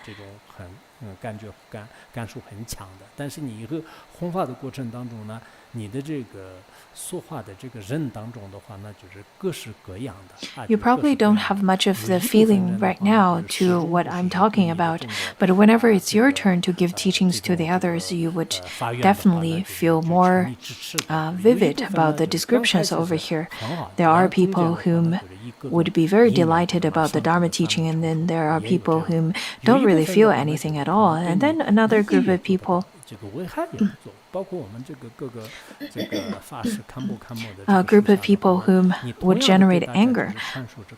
You probably don't have much of the feeling right now to what I'm talking about, but whenever it's your turn to give teachings to the others, you would definitely feel more vivid about the descriptions over here. There are people whom would be very delighted about the Dharma teaching, and then there are people whom don't really feel anything at all. And then another group of people, a group of people whom would generate anger.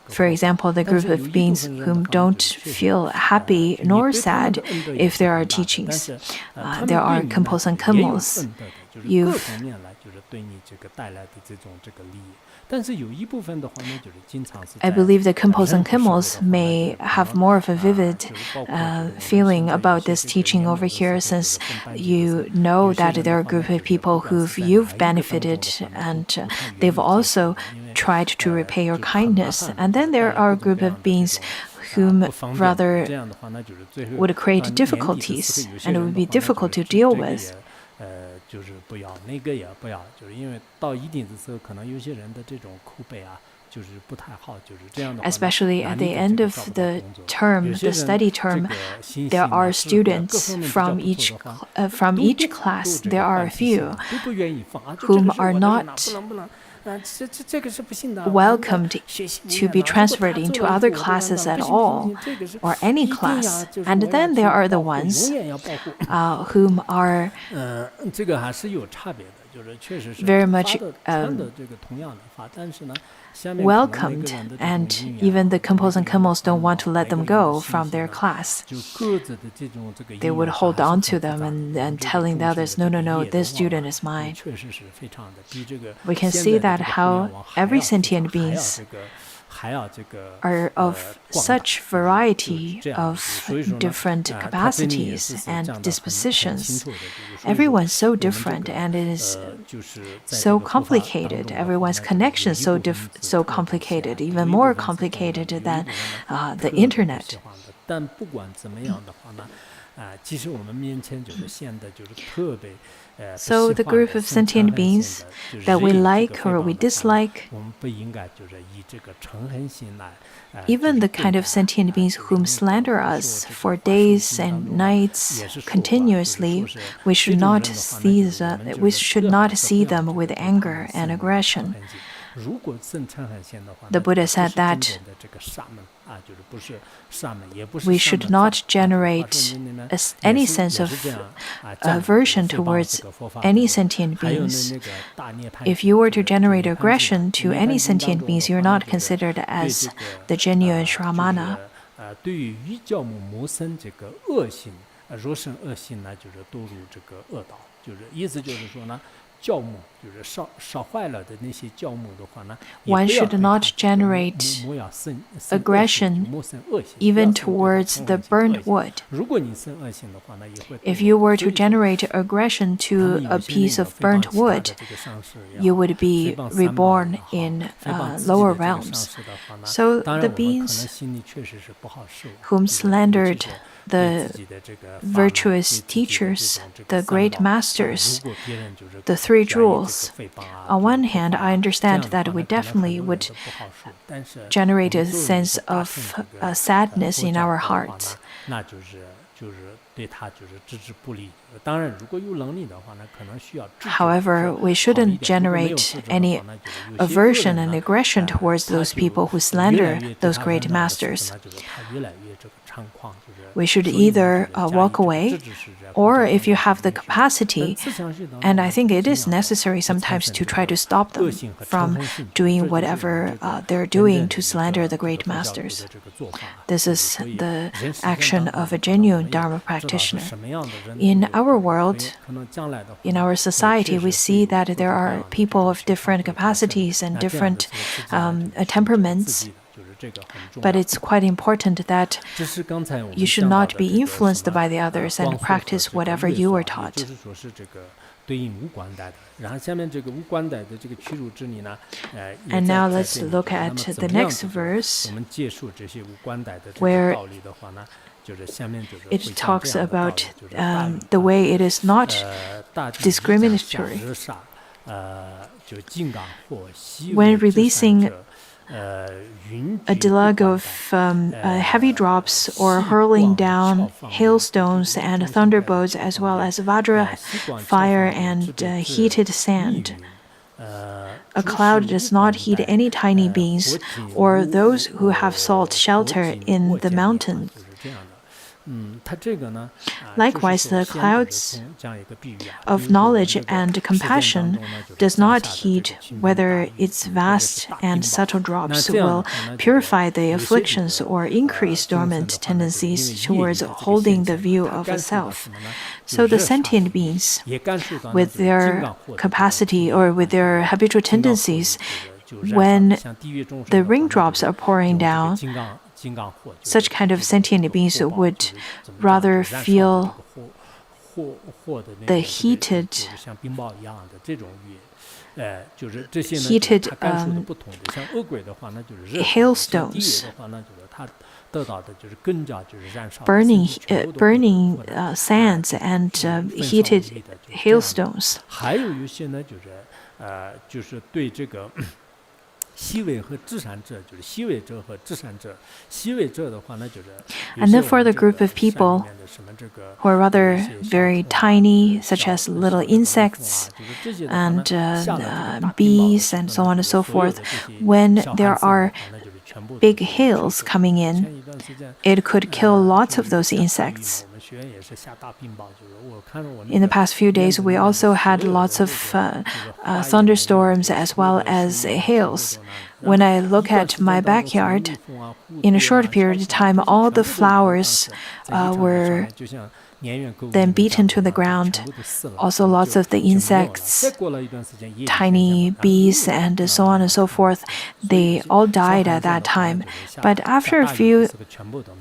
For example, the group of beings whom don't feel happy nor sad if there are teachings. There are Khenpos and Khenmos. I believe the Khenpos and Khenmos may have more of a vivid feeling about this teaching over here, since you know that there are a group of people you've benefited and they've also tried to repay your kindness. And then there are a group of beings whom rather would create difficulties and it would be difficult to deal with. Especially at the end of the term, the study term, there are students from each class. There are a few whom are not welcomed to be transferred into other classes at all, or any class. And then there are the ones whom are very much welcomed, and even the Khenpos and Khenmos don't want to let them go from their class. They would hold on to them and telling the others, no, this student is mine. We can see that how every sentient beings are of such variety of different capacities and dispositions. Everyone's so different, and it is so complicated. Everyone's connection so complicated, even more complicated than the internet. So the group of sentient beings that we like or we dislike, even the kind of sentient beings whom slander us for days and nights continuously, we should not see them with anger and aggression. The Buddha said that we should not generate any sense of aversion towards any sentient beings. If you were to generate aggression to any sentient beings, you're not considered as the genuine Shramana. 对于依教目谋生这个恶行，若生恶行呢，就是堕入这个恶道，就是意思就是说呢，教目就是烧坏了的那些教目的话呢， One should not generate aggression even towards the burnt wood. 如果你生恶行的话呢，也会 If you were to generate aggression to a piece of burnt wood, you would be reborn in lower realms. So the beings whom slandered the virtuous teachers, the great masters, the three jewels. On one hand, I understand that we definitely would generate a sense of sadness in our hearts. However, we shouldn't generate any aversion and aggression towards those people who slander those great masters. We should either walk away, or if you have the capacity, and I think it is necessary sometimes to try to stop them from doing whatever they're doing to slander the great masters. This is the action of a genuine Dharma practitioner. In our world, in our society, we see that there are people of different capacities and different temperaments. But it's quite important that you should not be influenced by the others and practice whatever you are taught. And now let's look at the next verse, where it talks about the way it is not discriminatory. When releasing a deluge of heavy drops or hurling down hailstones and thunderbolts, as well as Vajra fire and heated sand. A cloud does not heat any tiny beings or those who have sought shelter in the mountain. Likewise, the clouds of knowledge and compassion does not heed whether its vast and subtle drops will purify the afflictions or increase dormant tendencies towards holding the view of a self. So the sentient beings, with their capacity or with their habitual tendencies, when the raindrops are pouring down, such kind of sentient beings would rather feel the heated hailstones, burning sands and heated hailstones. And then for the group of people who are rather very tiny, such as little insects and bees and so on and so forth, when there are big hails coming in, it could kill lots of those insects. In the past few days, we also had lots of thunderstorms as well as hails. When I look at my backyard, in a short period of time, all the flowers were then beaten to the ground. Also, lots of the insects, tiny bees, and so on and so forth, they all died at that time. But after a few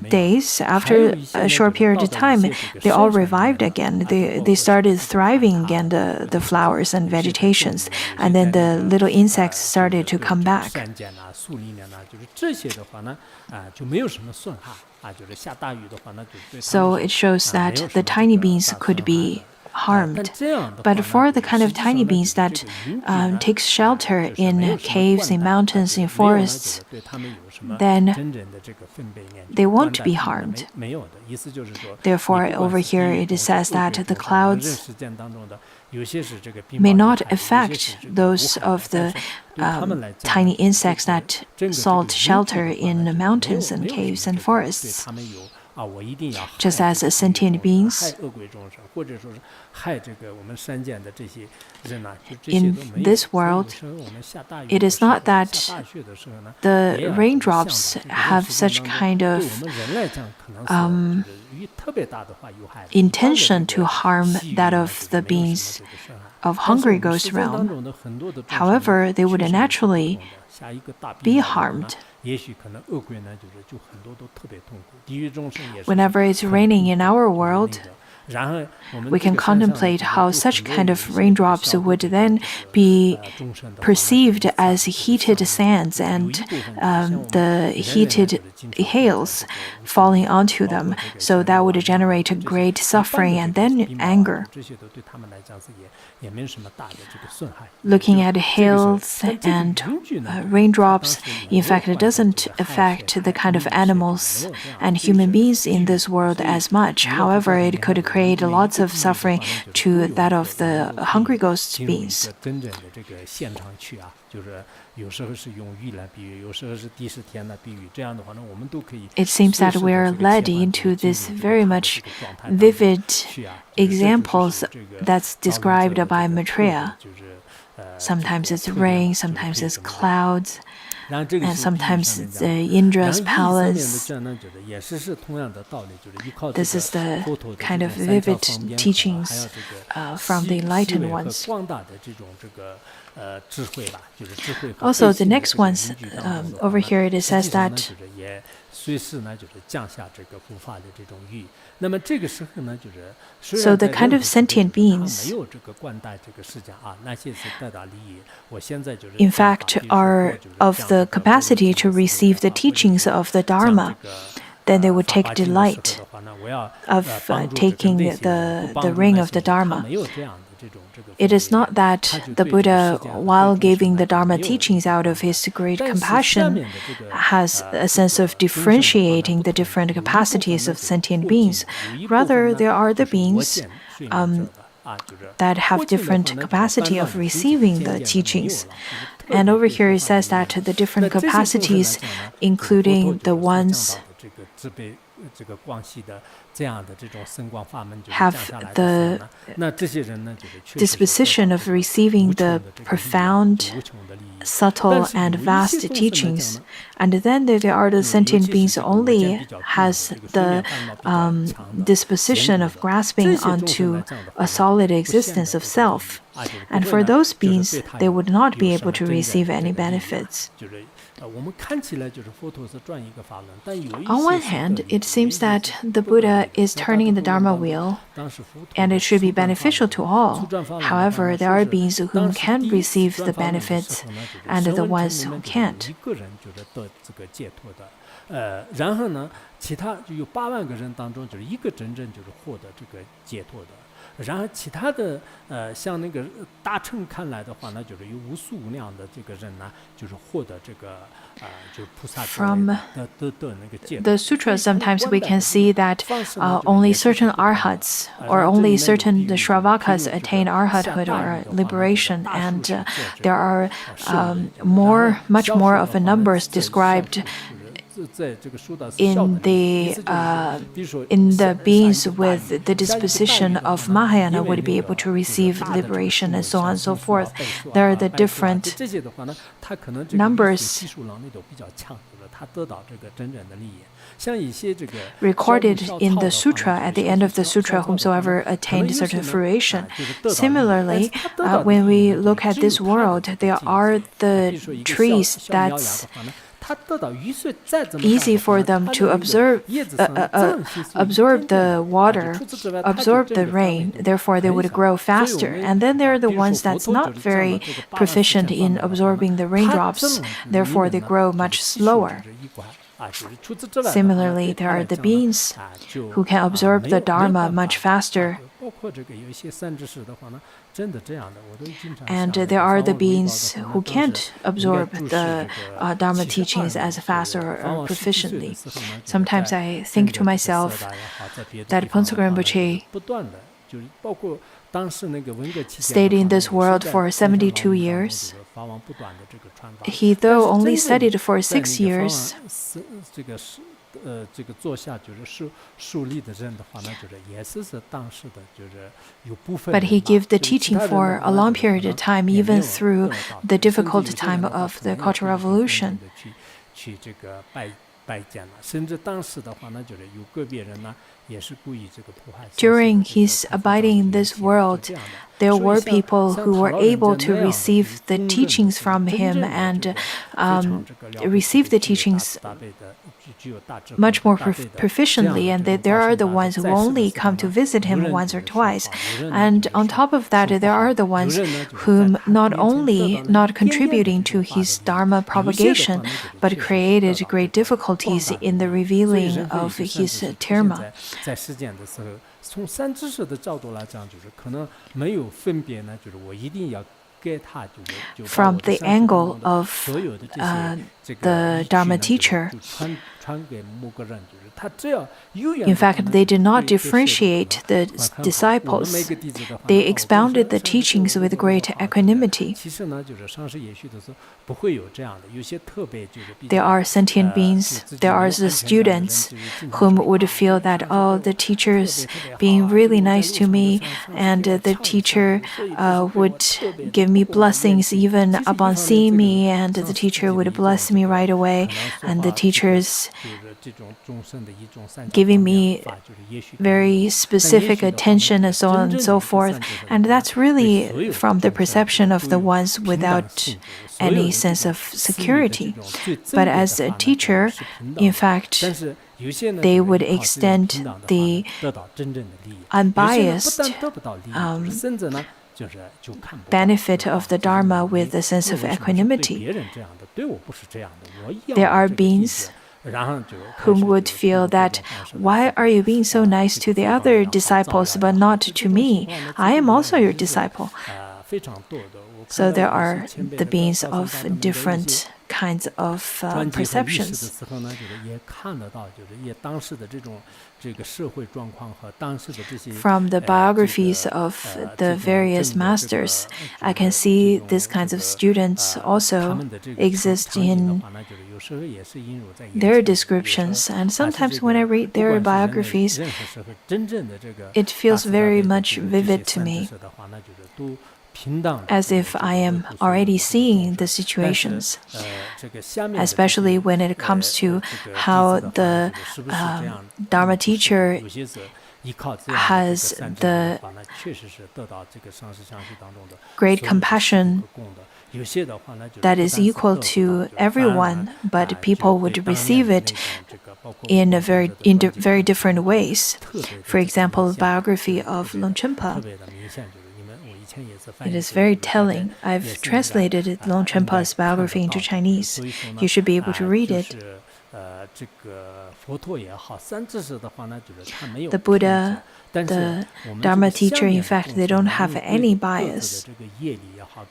days, after a short period of time, they all revived again. They started thriving again, the flowers and vegetations, and then the little insects started to come back. So it shows that the tiny beings could be harmed. But for the kind of tiny beings that takes shelter in caves, in mountains, in forests, then they won't be harmed. Therefore, over here it says that the clouds may not affect those of the tiny insects that sought shelter in mountains and caves and forests. Just as sentient beings, in this world, it is not that the raindrops have such kind of intention to harm that of the beings of hungry ghost realm. However, they would naturally be harmed. Whenever it's raining in our world, we can contemplate how such kind of raindrops would then be perceived as heated sands and the heated hails falling onto them. So that would generate great suffering and then anger. Looking at hails and raindrops, in fact, it doesn't affect the kind of animals and human beings in this world as much. However, it could create lots of suffering to that of the hungry ghost beings. It seems that we are led into this very much vivid examples that's described by Maitreya. Sometimes it's rain, sometimes it's clouds, and sometimes it's Indra's palace. This is the kind of vivid teachings from the enlightened ones. Also, the next ones, over here it says that so the kind of sentient beings, in fact, are of the capacity to receive the teachings of the Dharma. Then they would take delight of taking the ring of the Dharma. It is not that the Buddha, while giving the Dharma teachings out of his great compassion, has a sense of differentiating the different capacities of sentient beings. Rather, there are the beings that have different capacity of receiving the teachings. And over here it says that the different capacities, including the ones have the disposition of receiving the profound, subtle, and vast teachings. And then there are the sentient beings only has the disposition of grasping onto a solid existence of self. And for those beings, they would not be able to receive any benefits. On one hand, it seems that the Buddha is turning the Dharma wheel, and it should be beneficial to all. However, there are beings who can receive the benefits and the ones who can't. From the sutras, sometimes we can see that only certain arhats or only certain the Shravakas attain arhathood or liberation, and there are much more of a numbers described in the beings with the disposition of Mahayana would be able to receive liberation and so on and so forth. There are the different numbers recorded in the sutra. At the end of the sutra, whomsoever attained certain fruition. Similarly, when we look at this world, there are the trees that's easy for them to absorb the water, absorb the rain, therefore they would grow faster. And then there are the ones that's not very proficient in absorbing the raindrops, therefore they grow much slower. Similarly, there are the beings who can absorb the Dharma much faster, And there are the beings who can't absorb the Dharma teachings as fast or proficiently. Sometimes I think to myself that Phuntsok Rinpoche stayed in this world for 72 years. He, though only studied for 6 years, but he gave the teaching for a long period of time, even through the difficult time of the Cultural Revolution. During his abiding in this world, there were people who were able to receive the teachings from him and receive the teachings much more proficiently, and there are the ones who only come to visit him once or twice. And on top of that, there are the ones whom not only not contributing to his Dharma propagation, but created great difficulties in the revealing of his Dharma. From the angle of the Dharma teacher, in fact, they did not differentiate the disciples. They expounded the teachings with great equanimity. There are sentient beings, there are the students whom would feel that, oh, the teacher is being really nice to me, and the teacher would give me blessings even upon seeing me, and the teacher would bless me right away, and the teachers giving me very specific attention and so on and so forth. And that's really from the perception of the ones without any sense of security. But as a teacher, in fact, they would extend the unbiased benefit of the Dharma with a sense of equanimity. There are beings whom would feel that, why are you being so nice to the other disciples but not to me? I am also your disciple. So there are the beings of different kinds of perceptions. From the biographies of the various masters, I can see these kinds of students also exist in their descriptions. And sometimes when I read their biographies, it feels very much vivid to me, as if I am already seeing the situations, especially when it comes to how the Dharma teacher has the great compassion that is equal to everyone, but people would receive it in very different ways. For example, the biography of Longchenpa. It is very telling. I've translated Longchenpa's biography into Chinese. You should be able to read it. The Buddha, the Dharma teacher, in fact, they don't have any bias.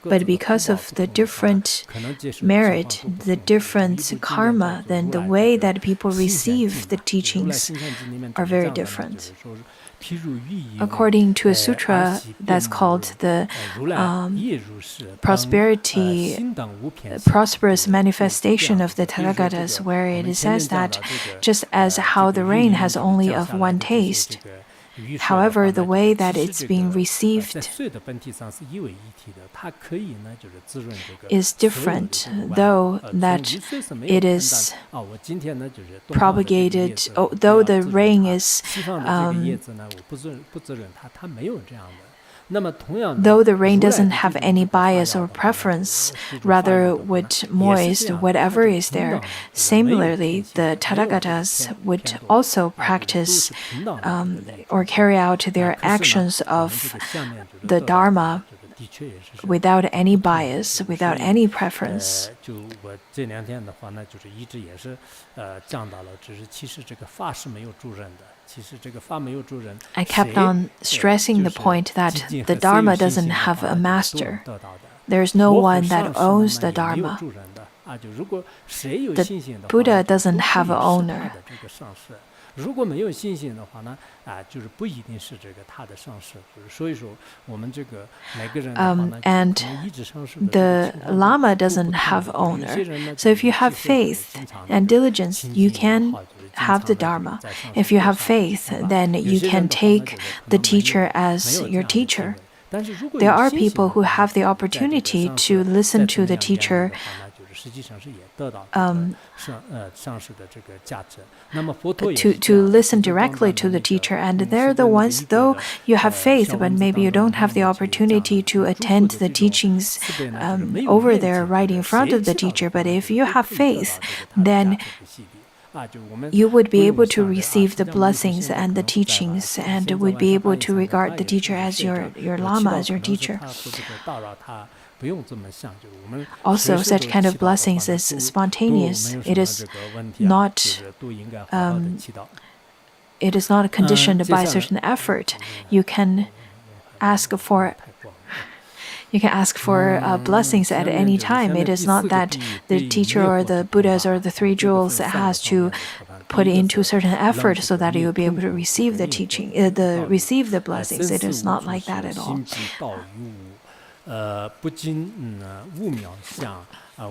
But because of the different merit, the different karma, then the way that people receive the teachings are very different. According to a sutra that's called the prosperous manifestation of the Tathagatas, where it says that just as how the rain has only of one taste, however, the way that it's being received is different, though that it is propagated, though the rain is though the rain doesn't have any bias or preference, rather would moist whatever is there. Similarly, the Tathagatas would also practice or carry out their actions of the Dharma without any bias, without any preference. I kept on stressing the point that the Dharma doesn't have a master. There's no one that owns the Dharma. The Buddha doesn't have an owner. And the Lama doesn't have owner. So if you have faith and diligence, you can have the Dharma. If you have faith, then you can take the teacher as your teacher. There are people who have the opportunity to listen to the teacher to listen directly to the teacher, and they're the ones, though you have faith, but maybe you don't have the opportunity to attend the teachings over there right in front of the teacher. But if you have faith, then you would be able to receive the blessings and the teachings, and would be able to regard the teacher as your Lama, as your teacher. Also, such kind of blessings is spontaneous. It is not conditioned by certain effort. You can ask for blessings at any time. It is not that the teacher or the Buddhas or the three jewels has to put into certain effort so that you will be able to receive the teaching, receive the blessings. It is not like that at all. 不仅无妙相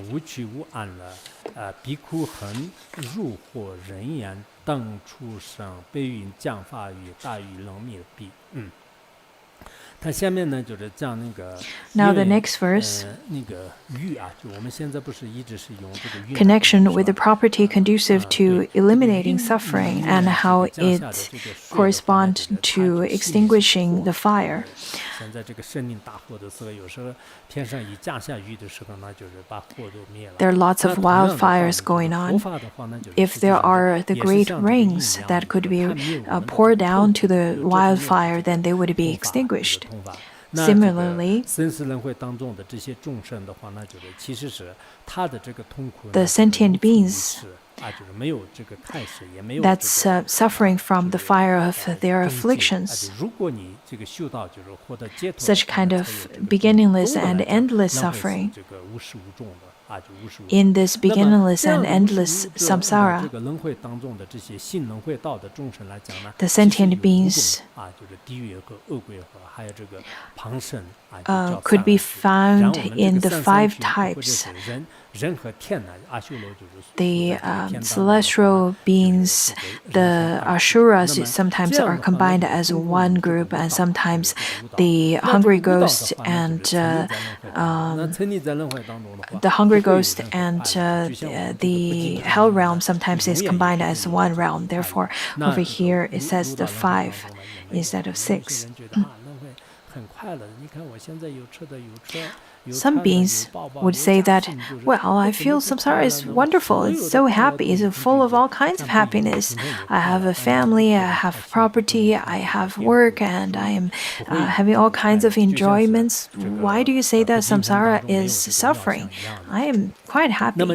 无趣无暗了比库恒入惑人言等出生北云降法语大语冷密比它下面呢就是讲那个 Now the next verse 那个语就我们现在不是一直是用这个语 connection with the property conducive to eliminating suffering and how it corresponds to extinguishing the fire. 现在这个森林大火的时候有时候天上一降下雨的时候呢就是把火都灭了 There are lots of wildfires going on. If there are the great rains that could be poured down to the wildfire, then they would be extinguished. Similarly, the sentient beings that's suffering from the fire of their afflictions, such kind of beginningless and endless suffering, in this beginningless and endless samsara, the sentient beings could be found in the 5 types. The celestial beings, the Asuras, sometimes are combined as one group, and sometimes the hungry ghost and the hell realm sometimes is combined as one realm. Therefore, over here it says the 5 instead of 6. Some beings would say that, well, I feel samsara is wonderful, it's so happy, it's full of all kinds of happiness. I have a family, I have property, I have work, and I am having all kinds of enjoyments. Why do you say that samsara is suffering? I am quite happy.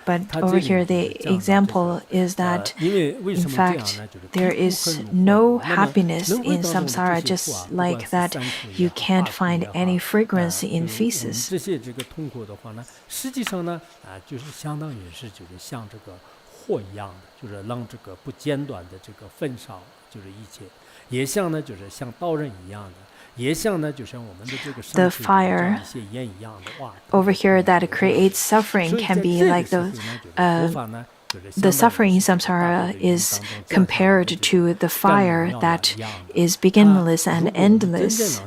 But over here, the example is that, in fact, there is no happiness in samsara, just like that you can't find any fragrance in feces. 这些这个痛苦的话呢，实际上呢，就是相当于是就是像这个火一样的，就是让这个不间断的这个焚烧，就是一切，也像呢，就是像刀刃一样的。The fire over here that creates suffering can be like the suffering in samsara is compared to the fire that is beginningless and endless,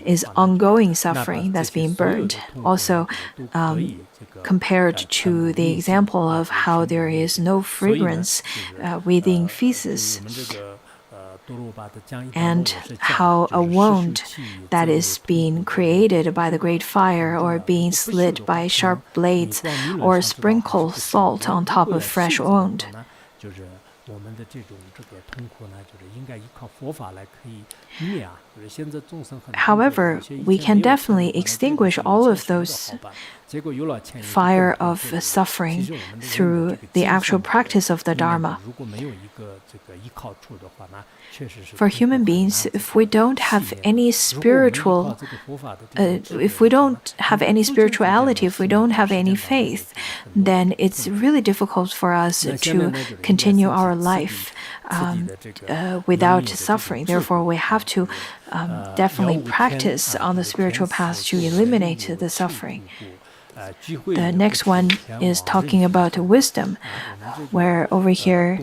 is ongoing suffering that's being burned. Also, compared to the example of how there is no fragrance within feces, and how a wound that is being created by the great fire or being slit by sharp blades or sprinkle salt on top of fresh wound. However, we can definitely extinguish all of those fire of suffering through the actual practice of the Dharma. For human beings, if we don't have any spirituality, if we don't have any faith, then it's really difficult for us to continue our life without suffering. Therefore, we have to definitely practice on the spiritual path to eliminate the suffering. The next one is talking about wisdom, where over here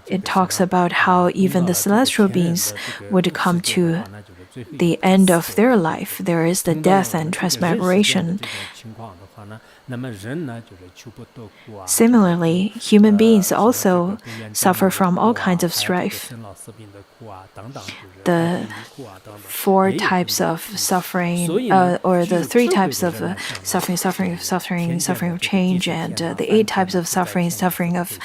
it talks about how even the celestial beings would come to the end of their life. There is the death and transmigration. Similarly, human beings also suffer from all kinds of strife. The four types of suffering, or the three types of suffering of change, and the 8 types of suffering of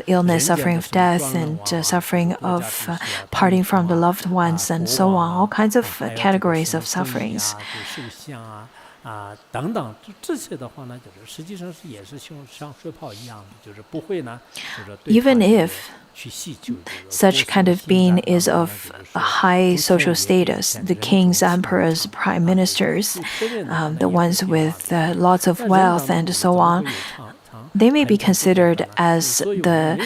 illness, suffering of death, and suffering of parting from the loved ones, and so on. All kinds of categories of sufferings. Even if such kind of being is of a high social status, the kings, emperors, prime ministers, the ones with lots of wealth and so on, they may be considered as the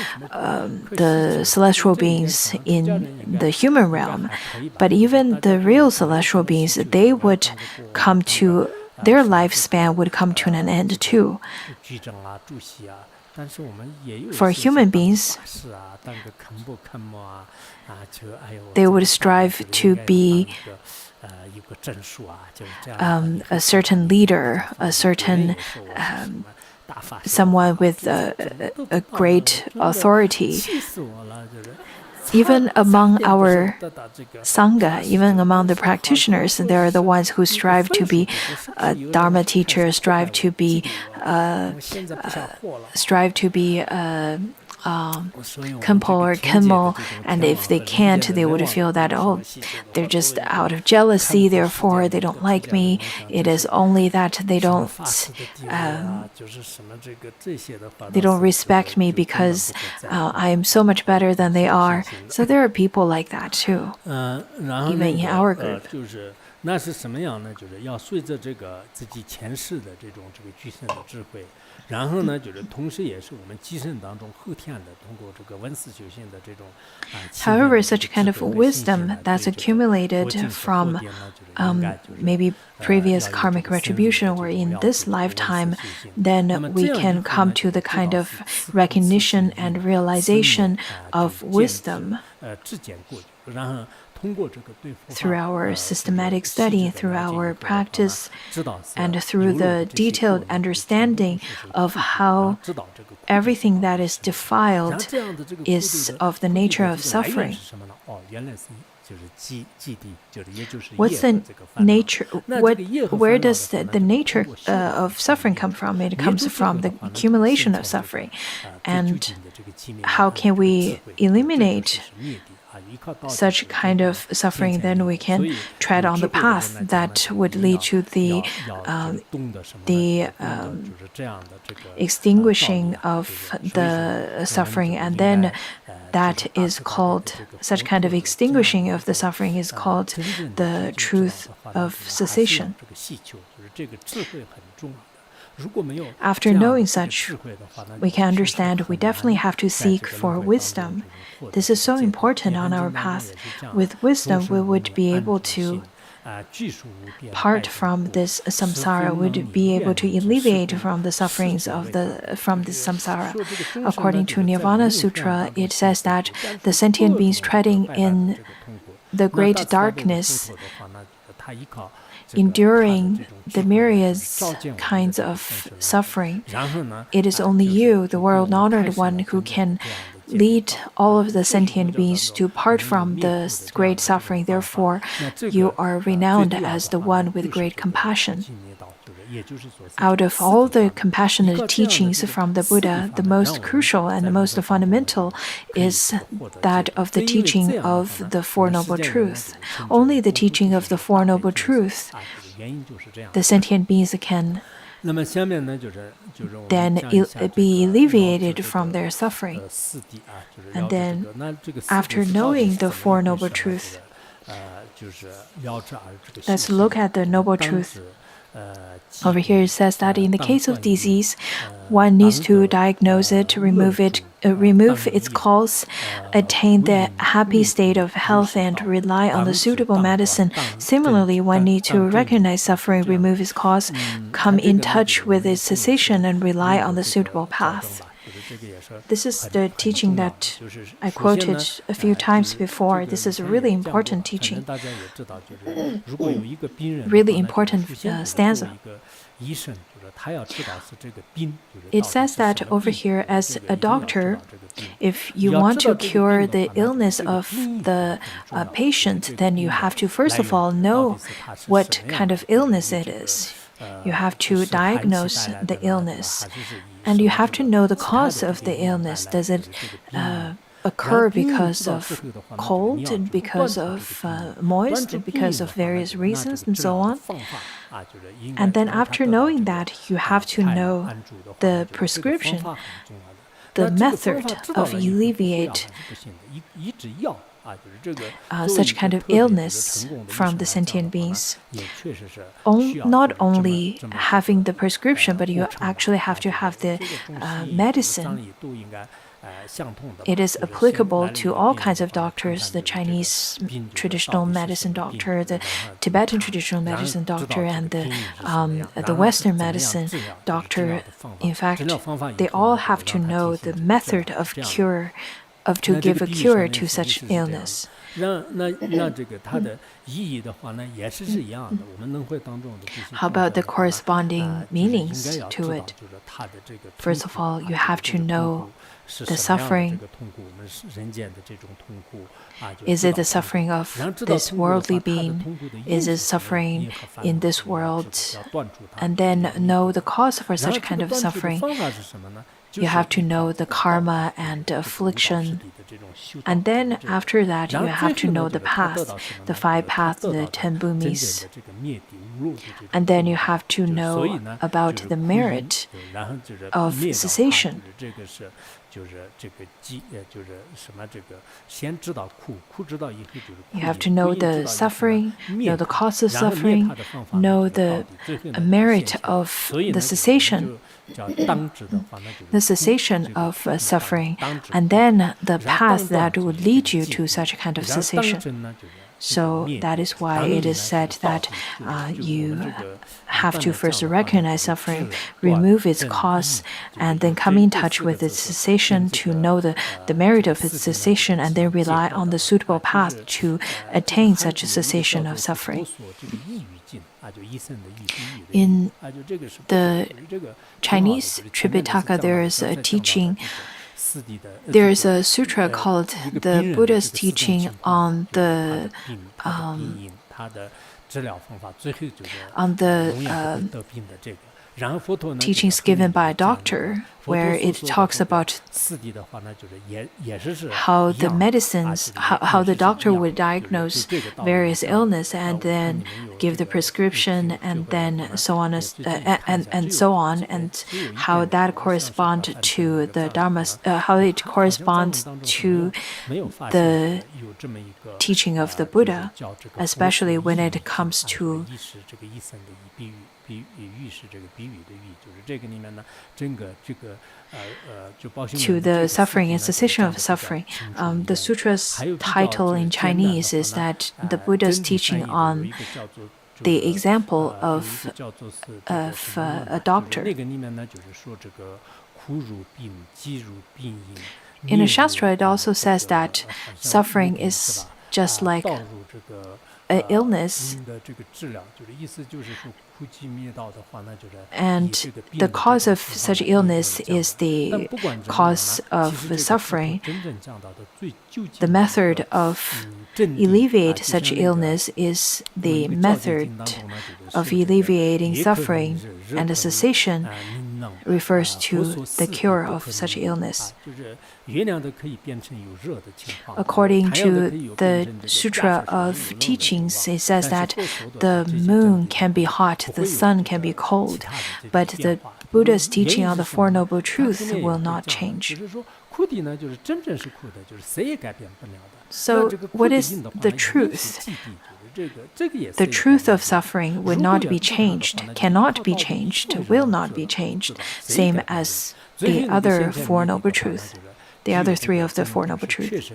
celestial beings in the human realm. But even the real celestial beings, their lifespan would come to an end too. For human beings, they would strive to be a certain leader, a certain someone with a great authority. Even among our Sangha, even among the practitioners, there are the ones who strive to be a Dharma teacher, strive to be Khenpo or Khenmo, and if they can't, they would feel that, they're just out of jealousy, therefore they don't like me. It is only that they don't respect me because I am so much better than they are. So there are people like that too, even in our group. 那是什么样呢？就是要随着这个自己前世的这种具现的智慧，然后呢，就是同时也是我们今生当中后天的通过这个闻思修行的这种。However, such kind of wisdom that's accumulated from maybe previous karmic retribution or in this lifetime, then we can come to the kind of recognition and realization of wisdom. Through our systematic study, through our practice, and through the detailed understanding of how everything that is defiled is of the nature of suffering. What's the nature? Where does the nature of suffering come from? It comes from the accumulation of suffering. And how can we eliminate such kind of suffering? Then we can tread on the path that would lead to the extinguishing of the suffering, and then that is called, such kind of extinguishing of the suffering is called the truth of cessation. After knowing such, we can understand we definitely have to seek for wisdom. This is so important on our path. With wisdom, we would be able to part from this samsara, would be able to alleviate from the sufferings of from this samsara. According to Nirvana Sutra, it says that the sentient beings treading in the great darkness, enduring the myriad kinds of suffering, it is only you, the world-honored one, who can lead all of the sentient beings to part from the great suffering. Therefore, you are renowned as the one with great compassion. out of all the compassionate teachings from the Buddha, the most crucial and the most fundamental is that of the teaching of the Four Noble Truths. Only the teaching of the Four Noble Truths, the sentient beings can then be alleviated from their suffering. And then, after knowing the Four Noble Truths, let's look at the Noble Truth. Over here it says that in the case of disease, one needs to diagnose it, remove its cause, attain the happy state of health, and rely on the suitable medicine. Similarly, one needs to recognize suffering, remove its cause, come in touch with its cessation, and rely on the suitable path. This is the teaching that I quoted a few times before. This is a really important teaching, really important stanza. It says that over here, as a doctor, if you want to cure the illness of the patient, then you have to first of all know what kind of illness it is. You have to diagnose the illness. And you have to know the cause of the illness. Does it occur because of cold, and because of moist, because of various reasons, and so on? And then after knowing that, you have to know the prescription, the method of alleviate such kind of illness from the sentient beings. Not only having the prescription, but you actually have to have the medicine. It is applicable to all kinds of doctors, the Chinese traditional medicine doctor, the Tibetan traditional medicine doctor, and the Western medicine doctor. In fact, they all have to know the method of cure, to give a cure to such illness. How about the corresponding meanings to it? First of all, you have to know the suffering. Is it the suffering of this worldly being? Is it suffering in this world? And then know the cause for such kind of suffering. You have to know the karma and affliction. And then after that, you have to know the path, the 5 paths, the 10 bhumis. And then you have to know about the merit of cessation. You have to know the suffering, know the cause of suffering, know the merit of the cessation. The cessation of suffering, and then the path that would lead you to such a kind of cessation. So that is why it is said that you have to first recognize suffering, remove its cause, and then come in touch with its cessation to know the merit of its cessation, and then rely on the suitable path to attain such a cessation of suffering. In the Chinese Tripitaka, there is a teaching. There is a sutra called the Buddha's teaching on the teachings given by a doctor, where it talks about how the medicines, how the doctor would diagnose various illness and then give the prescription, and then so on and so on, and how that corresponds to the Dharma, how it corresponds to the teaching of the Buddha, especially when it comes to the suffering and cessation of suffering. The sutra's title in Chinese is that the Buddha's teaching on the example of a doctor. In the Shastra, it also says that suffering is just like illness and the cause of such illness is the cause of suffering. The method of alleviate such illness is the method of alleviating suffering, and the cessation refers to the cure of such illness. According to the Sutra of Teachings, it says that the moon can be hot, the sun can be cold, but the Buddha's teaching on the Four Noble Truths will not change. So, what is the truth? The truth of suffering would not be changed, cannot be changed, will not be changed, same as the other Four Noble Truths, the other three of the Four Noble Truths.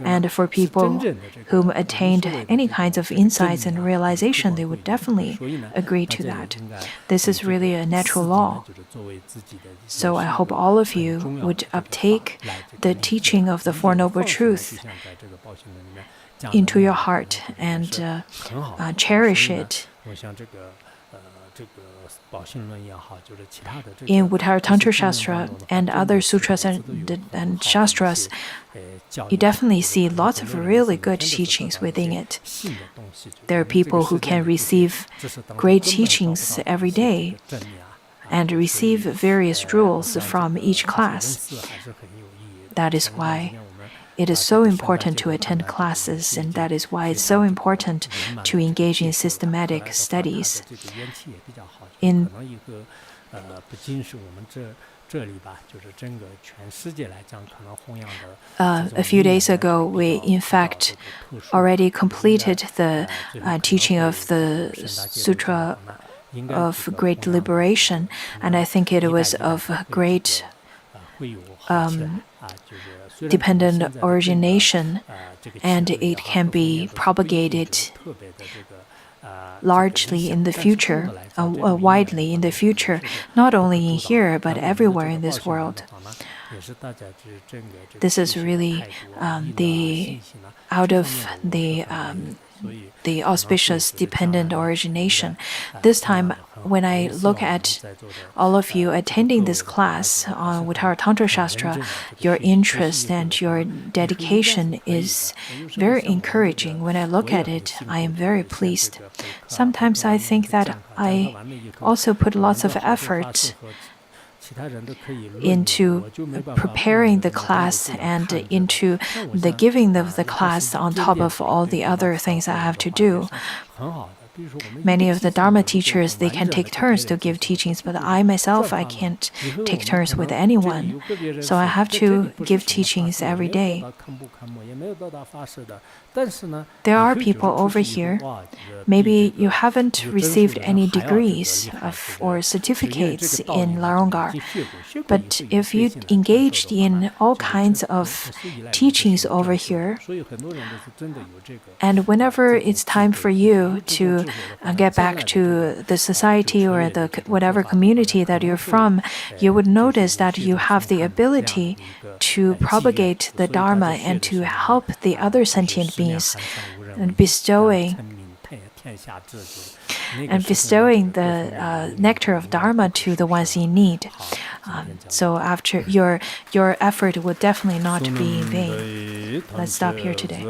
And for people whom attained any kinds of insights and realization, they would definitely agree to that. This is really a natural law. So I hope all of you would uptake the teaching of the Four Noble Truths into your heart and cherish it. In Uttaratantra Shastra and other sutras and shastras, you definitely see lots of really good teachings within it. There are people who can receive great teachings every day and receive various rules from each class. That is why it is so important to attend classes, and that is why it's so important to engage in systematic studies. A few days ago, we in fact already completed the teaching of the Sutra of Great Liberation, and I think it was of great dependent origination, and it can be propagated largely in the future, widely in the future, not only in here but everywhere in this world. This is really out of the auspicious dependent origination. This time, when I look at all of you attending this class on Uttaratantra Shastra, your interest and your dedication is very encouraging. When I look at it, I am very pleased. Sometimes I think that I also put lots of effort into preparing the class and into the giving of the class on top of all the other things I have to do. Many of the Dharma teachers, they can take turns to give teachings, but I myself, I can't take turns with anyone. So I have to give teachings every day. There are people over here, maybe you haven't received any degrees or certificates in Larongar, but if you engaged in all kinds of teachings over here, and whenever it's time for you to get back to the society or the whatever community that you're from, you would notice that you have the ability to propagate the Dharma and to help the other sentient beings, and bestowing the nectar of Dharma to the ones in need. So after your effort will definitely not be in vain. Let's stop here today.